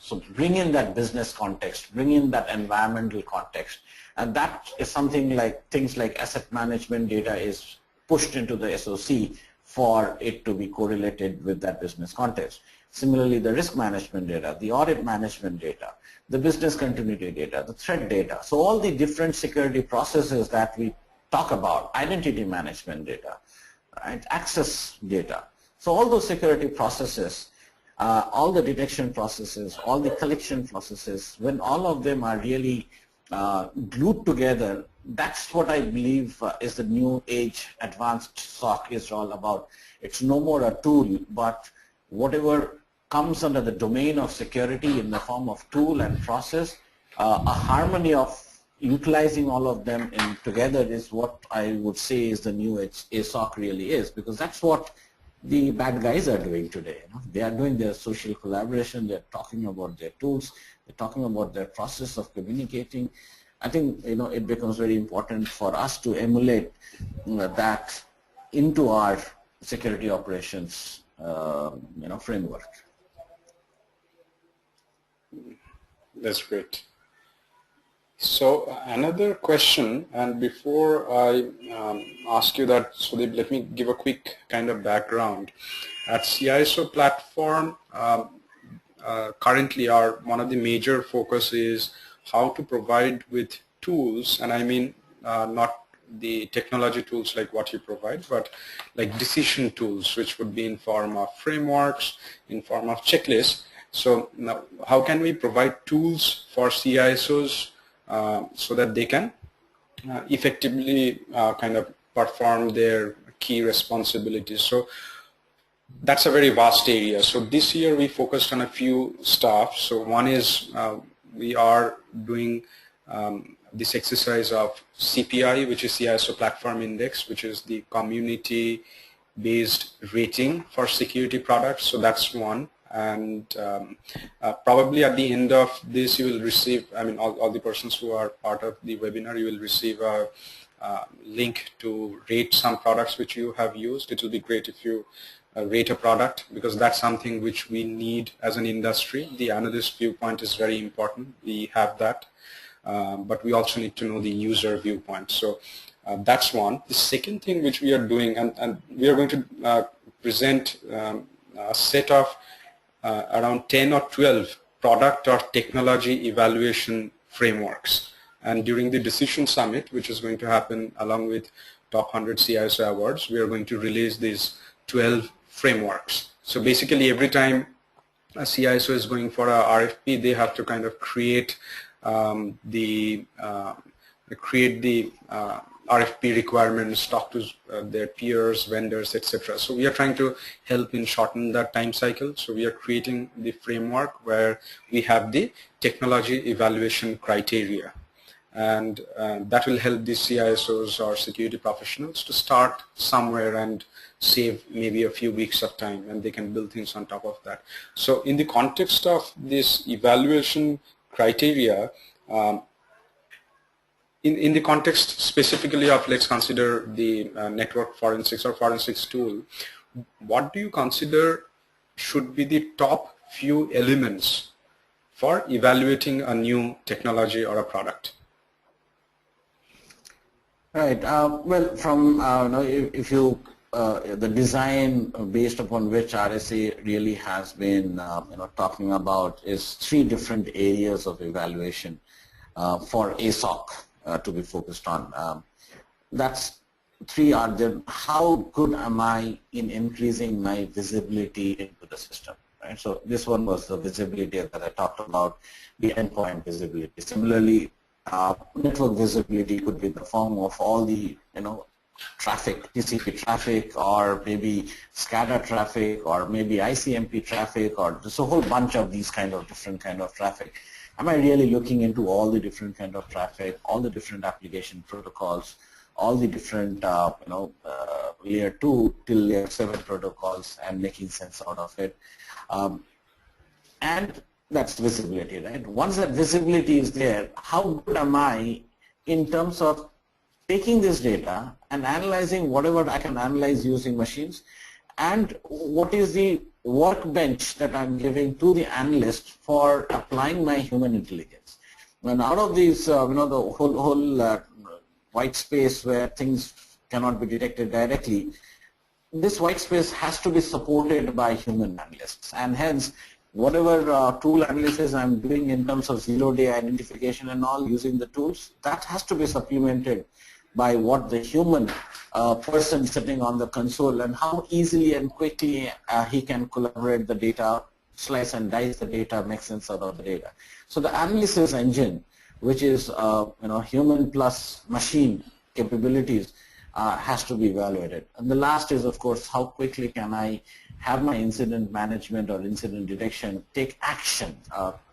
So bring in that business context, bring in that environmental context, and that is something like things like asset management data is pushed into the SOC for it to be correlated with that business context. Similarly, the risk management data, the audit management data, the business continuity data, the threat data. So all the different security processes that we talk about, identity management data, right, access data. So all those security processes all the detection processes, all the collection processes, when all of them are really glued together, that's what I believe is the new age advanced SOC is all about. It's no more a tool, but whatever comes under the domain of security in the form of tool and process, a harmony of utilizing all of them in together is what I would say is the new age SOC really is, because that's what the bad guys are doing today. They are doing their social collaboration, they're talking about their tools, they're talking about their process of communicating. I think it becomes very important for us to emulate that into our security operations framework. That's great. So another question, and before I ask you that, Sudeep, let me give a quick kind of background. At CISO platform, currently one of the major focus is how to provide with tools, and I mean not the technology tools like what you provide, but like decision tools, which would be in form of frameworks, in form of checklists. So now, how can we provide tools for CISOs so that they can effectively kind of perform their key responsibilities? So that's a very vast area. So this year we focused on a few stuff. So one is we are doing this exercise of CPI, which is CISO Platform Index, which is the community-based rating for security products. So that's one. And probably at the end of this you will receive, I mean all the persons who are part of the webinar, you will receive a link to rate some products which you have used. It will be great if you rate a product, because that's something which we need as an industry. The analyst viewpoint is very important. We have that, but we also need to know the user viewpoint. So that's one. The second thing which we are doing, and we are going to present a set of around 10 or 12 product or technology evaluation frameworks. And during the Decision Summit, which is going to happen along with Top 100 CISO Awards, we are going to release these 12 frameworks. So basically every time a CISO is going for a RFP, they have to kind of create the RFP requirements, talk to their peers, vendors, etc. So we are trying to help in shorten that time cycle. So we are creating the framework where we have the technology evaluation criteria, and that will help the CISOs or security professionals to start somewhere and save maybe a few weeks of time, and they can build things on top of that. So in the context of this evaluation criteria, in the context specifically of, let's consider the network forensics or forensics tool, what do you consider should be the top few elements for evaluating a new technology or a product? Right. Well, from if you the design based upon which RSA really has been talking about is 3 different areas of evaluation for a SOC to be focused on. That's 3 are there. How good am I in increasing my visibility into the system? Right. So this one was the visibility that I talked about, the endpoint visibility. Similarly, network visibility could be in the form of all the traffic, TCP traffic, or maybe SCADA traffic, or maybe ICMP traffic, or just a whole bunch of these different kind of traffic. Am I really looking into all the different kind of traffic, all the different application protocols, all the different layer 2 till layer 7 protocols, and making sense out of it? And that's visibility, right? Once that visibility is there, how good am I in terms of taking this data and analyzing whatever I can analyze using machines, and what is the workbench that I'm giving to the analyst for applying my human intelligence? And out of these, the whole white space where things cannot be detected directly, this white space has to be supported by human analysts, and hence whatever tool analysis I'm doing in terms of zero-day identification and all using the tools, that has to be supplemented by what the human person sitting on the console, and how easily and quickly he can collaborate the data slice and dice the data, make sense out of the data. So the analysis engine, which is human plus machine capabilities, has to be evaluated. And the last is, of course, how quickly can I have my incident management or incident detection take action,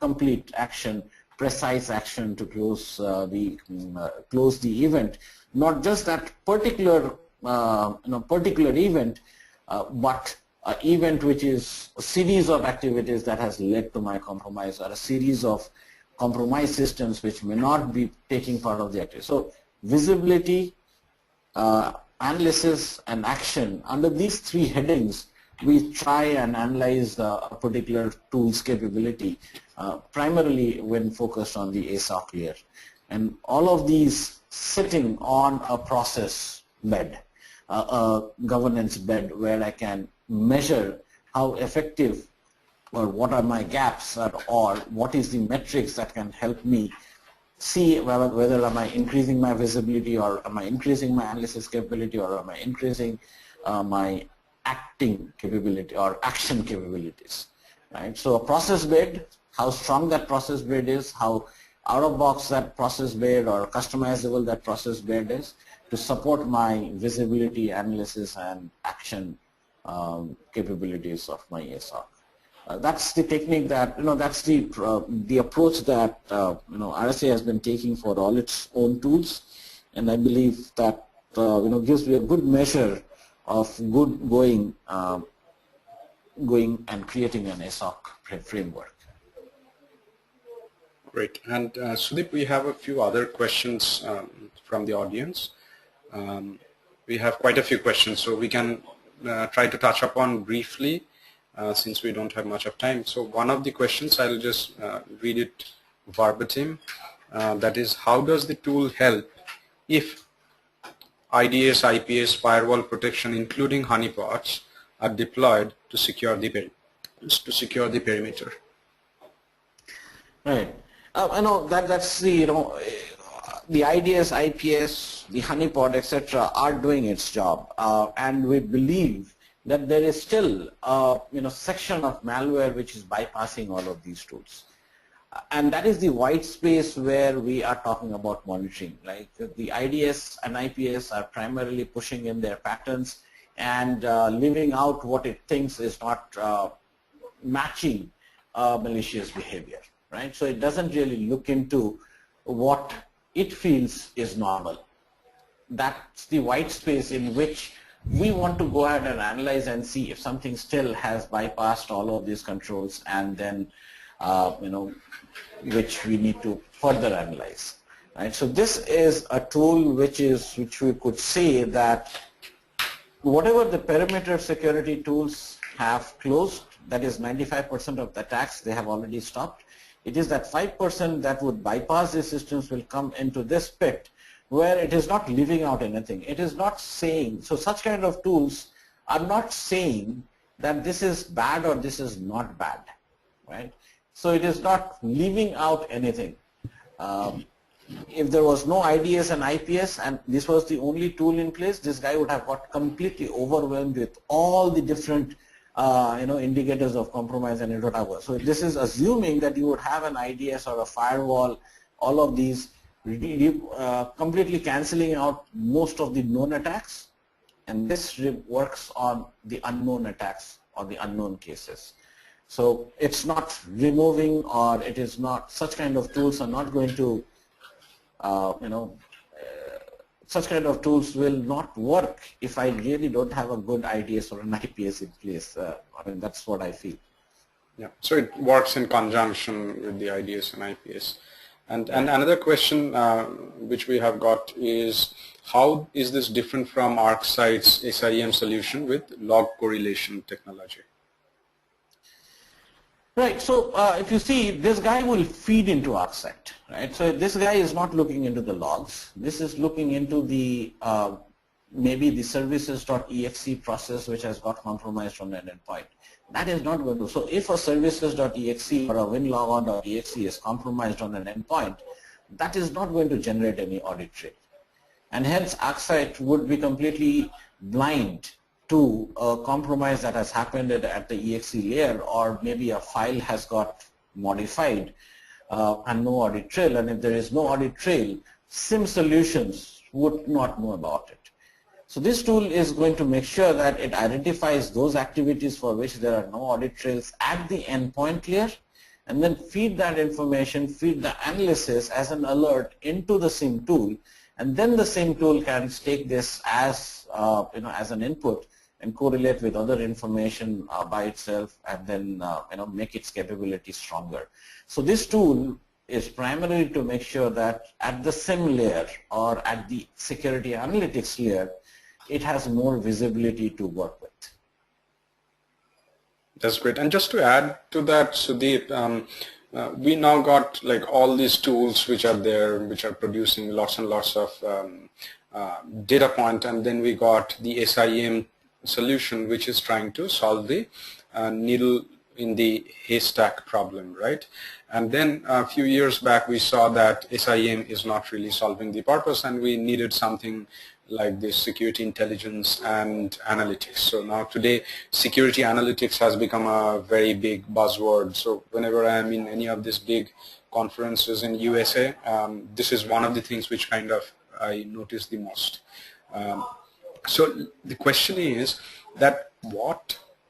complete action, precise action to close the event, not just that particular event, but an event which is a series of activities that has led to my compromise, or a series of compromised systems which may not be taking part of the activity. So visibility, analysis, and action, under these three headings, we try and analyze a particular tool's capability, primarily when focused on the ASOC layer. And all of these sitting on a process bed, a governance bed, where I can measure how effective or what are my gaps, or what is the metrics that can help me see whether am I increasing my visibility, or am I increasing my analysis capability, or am I increasing my acting capability or action capabilities, right? So a process bed, how strong that process bed is, how out of box that process bed or customizable that process bed is to support my visibility, analysis, and action capabilities of my ASOC. That's the technique that, that's the approach that, RSA has been taking for all its own tools, and I believe that, gives me a good measure of good going and creating an ASOC framework. Great. And Sudeep, we have a few other questions from the audience. We have quite a few questions, so we can try to touch upon briefly since we don't have much of time. So one of the questions, I'll just read it verbatim. That is, how does the tool help if IDS, IPS, firewall protection, including honeypots, are deployed to secure the perimeter? Right. That's the the IDS, IPS, the honeypot, etc., are doing its job, and we believe that there is still a section of malware which is bypassing all of these tools, and that is the white space where we are talking about monitoring. Like the IDS and IPS are primarily pushing in their patterns and leaving out what it thinks is not matching malicious behavior, right? So it doesn't really look into what it feels is normal. That's the white space in which we want to go ahead and analyze and see if something still has bypassed all of these controls, and then which we need to further analyze, right? So this is a tool which we could say that whatever the perimeter security tools have closed, that is 95% of the attacks they have already stopped. It is that 5% that would bypass the systems will come into this pit where it is not leaving out anything. It is not saying, so such kind of tools are not saying that this is bad or this is not bad, right? So it is not leaving out anything. If there was no IDS and IPS and this was the only tool in place, this guy would have got completely overwhelmed with all the different indicators of compromise, and it would have worked. So this is assuming that you would have an IDS or a firewall, all of these completely cancelling out most of the known attacks, and this works on the unknown attacks or the unknown cases. So it's not removing, or it is not, such kind of tools are not going to, such kind of tools will not work if I really don't have a good IDS or an IPS in place. That's what I feel. Yeah, so it works in conjunction with the IDS and IPS. And another question which we have got is, how is this different from ArcSight's SIEM solution with log correlation technology? Right, so if you see, this guy will feed into ArcSight, right? So this guy is not looking into the logs. This is looking into the maybe the services.exe process which has got compromised from an endpoint. That is not going to. So if a services.exe or a winlogon.exe is compromised on an endpoint, that is not going to generate any audit trail. And hence ArcSight would be completely blind to a compromise that has happened at the exe layer, or maybe a file has got modified and no audit trail, and if there is no audit trail, SIM solutions would not know about it. So this tool is going to make sure that it identifies those activities for which there are no audit trails at the endpoint layer, and then feed that information, feed the analysis as an alert into the SIM tool, and then the SIM tool can take this as as an input and correlate with other information by itself, and then make its capability stronger. So this tool is primarily to make sure that at the SIM layer or at the security analytics layer, it has more visibility to work with. That's great. And just to add to that, Sudeep, we now got like all these tools which are there, which are producing lots and lots of data point, and then we got the SIEM solution, which is trying to solve the needle in the haystack problem, right? And then a few years back, we saw that SIEM is not really solving the purpose, and we needed something like this security intelligence and analytics. So now today, security analytics has become a very big buzzword. So whenever I'm in any of these big conferences in USA, this is one of the things which kind of I notice the most. So the question is that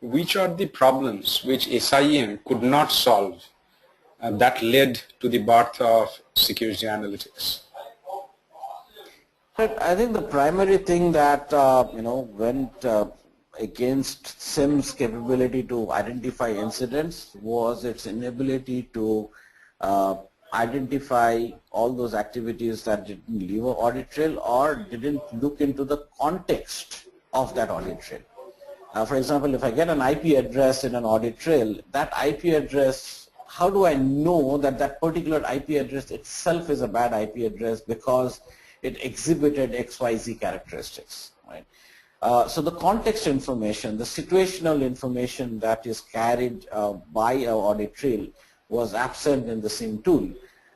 which are the problems which SIEM could not solve that led to the birth of security analytics? But I think the primary thing that went against SIM's capability to identify incidents was its inability to identify all those activities that didn't leave an audit trail or didn't look into the context of that audit trail. For example, if I get an IP address in an audit trail, that IP address, how do I know that that particular IP address itself is a bad IP address because it exhibited XYZ characteristics, right? So the context information, the situational information that is carried by an audit trail was absent in the SIM tool.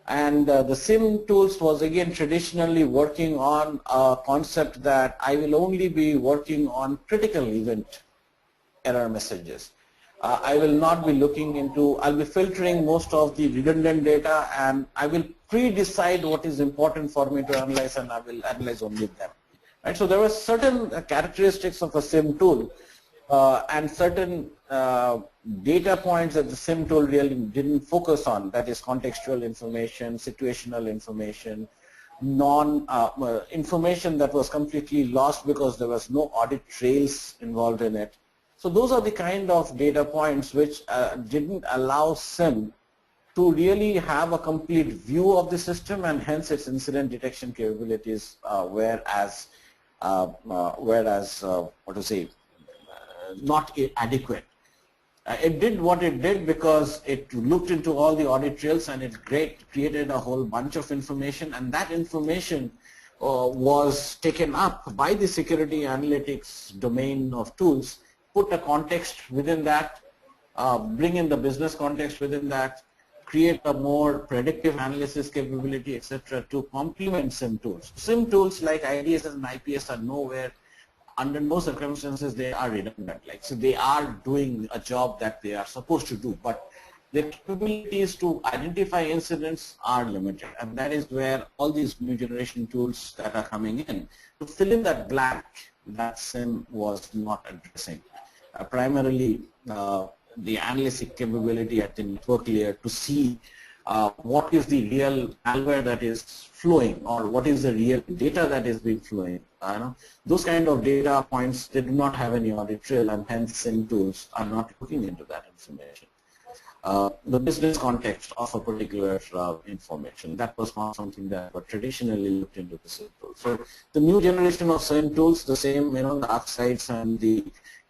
And the SIM tools was again traditionally working on a concept that I will only be working on critical event error messages. I will not be looking into, I'll be filtering most of the redundant data, and I will pre-decide what is important for me to analyze, and I will analyze only them. Right? So there were certain characteristics of a SIM tool and certain data points that the SIM tool really didn't focus on, that is contextual information, situational information, information that was completely lost because there was no audit trails involved in it. So those are the kind of data points which didn't allow SIM to really have a complete view of the system, and hence its incident detection capabilities whereas not adequate. It did what it did because it looked into all the audit trails, and it created a whole bunch of information, and that information was taken up by the security analytics domain of tools, put a context within that, bring in the business context within that, create a more predictive analysis capability, etc., to complement SIM tools. SIM tools like IDS and IPS are nowhere, under no circumstances they are redundant. So they are doing a job that they are supposed to do, but their capabilities to identify incidents are limited, and that is where all these new generation tools that are coming in to fill in that blank that SIM was not addressing. Primarily the analytic capability at the network layer to see what is the real malware that is flowing, or what is the real data that is being flowing. Those kind of data points, they do not have any audit trail, and hence SIM tools are not looking into that information. The business context of a particular information, that was not something that was traditionally looked into the SIM tools. So the new generation of SIM tools, the same, the ArcSights and the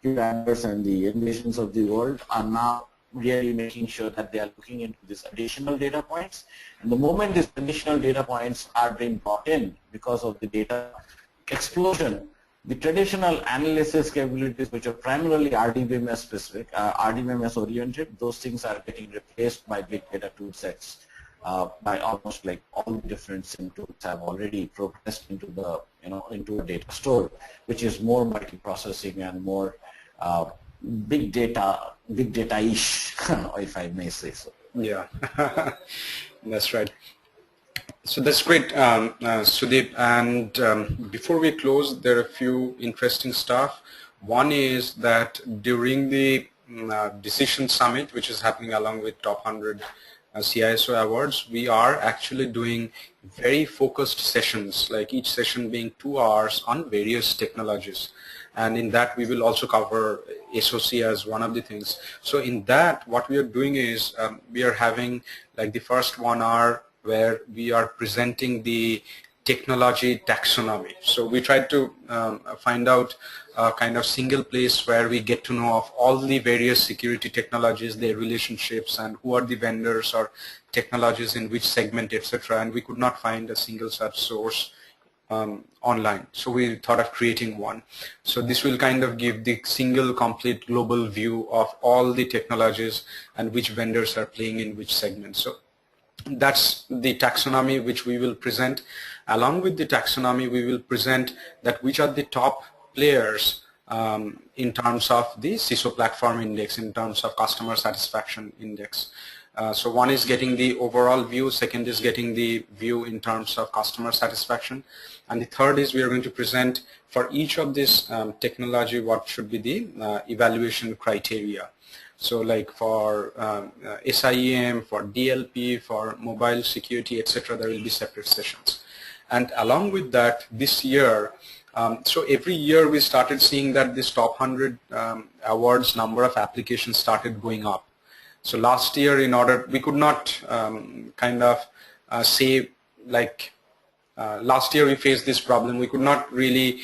QRadars and the Envisions of the world are now really making sure that they are looking into these additional data points. And the moment these additional data points are being brought in because of the data explosion, the traditional analysis capabilities, which are primarily RDBMS specific, RDBMS oriented, those things are getting replaced by big data tool sets by almost like all the different SIM tools have already progressed into the into a data store, which is more multiprocessing and more big data-ish, if I may say so. Yeah, that's right. So that's great, Sudeep. And before we close, there are a few interesting stuff. One is that during the Decision Summit, which is happening along with Top 100 CISO Awards, we are actually doing very focused sessions, like each session being 2 hours on various technologies. And in that, we will also cover SOC as one of the things. So in that, what we are doing is we are having like the first 1 hour where we are presenting the technology taxonomy. So we tried to find out a kind of single place where we get to know of all the various security technologies, their relationships, and who are the vendors or technologies in which segment, etc. And we could not find a single such source online. So we thought of creating one. So this will kind of give the single complete global view of all the technologies and which vendors are playing in which segment. So that's the taxonomy which we will present. Along with the taxonomy, we will present that which are the top players in terms of the CISO platform index, in terms of customer satisfaction index. So one is getting the overall view, second is getting the view in terms of customer satisfaction, and the third is we are going to present for each of this technology what should be the evaluation criteria. So like for SIEM, for DLP, for mobile security, etc., there will be separate sessions. And along with that, this year, so every year we started seeing that this top 100 awards number of applications started going up. So last year, we could not say like last year we faced this problem. We could not really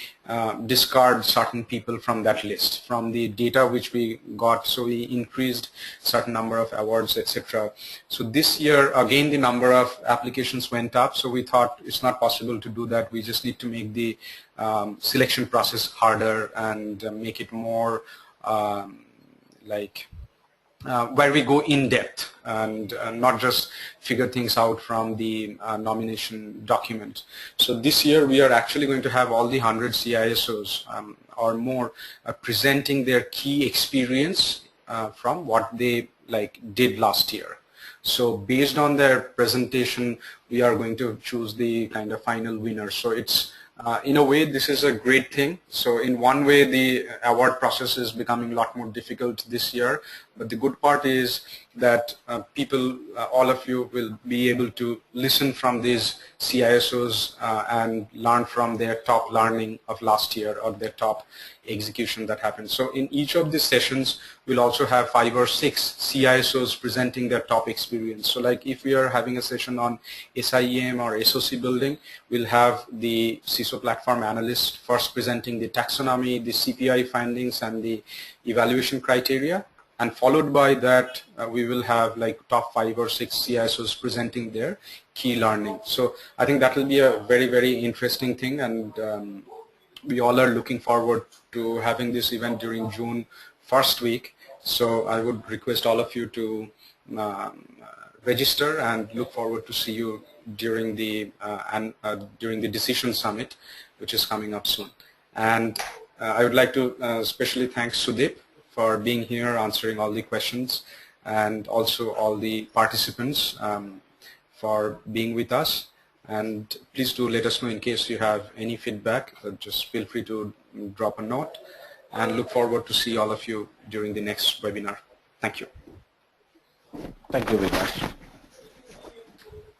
discard certain people from that list, from the data which we got. So we increased certain number of awards, etc. So this year, again, the number of applications went up. So we thought it's not possible to do that. We just need to make the selection process harder and make it more where we go in depth and not just figure things out from the nomination document. So this year we are actually going to have all the 100 CISOs or more presenting their key experience from what they did last year. So based on their presentation, we are going to choose the kind of final winner. So it's in a way, this is a great thing. So in one way, the award process is becoming a lot more difficult this year. But the good part is that people, all of you, will be able to listen from these CISOs and learn from their top learning of last year or their top execution that happened. So in each of these sessions, we'll also have 5 or 6 CISOs presenting their top experience. So like if we are having a session on SIEM or SOC building, we'll have the CISO platform analyst first presenting the taxonomy, the CPI findings, and the evaluation criteria. And followed by that, we will have like top 5 or 6 CISOs presenting their key learning. So I think that will be a very, very interesting thing. And we all are looking forward to having this event during June first week. So I would request all of you to register and look forward to see you during the Decision Summit, which is coming up soon. And I would like to especially thank Sudeep for being here, answering all the questions, and also all the participants for being with us. And please do let us know in case you have any feedback. Just feel free to drop a note, and look forward to see all of you during the next webinar. Thank you. Thank you very much.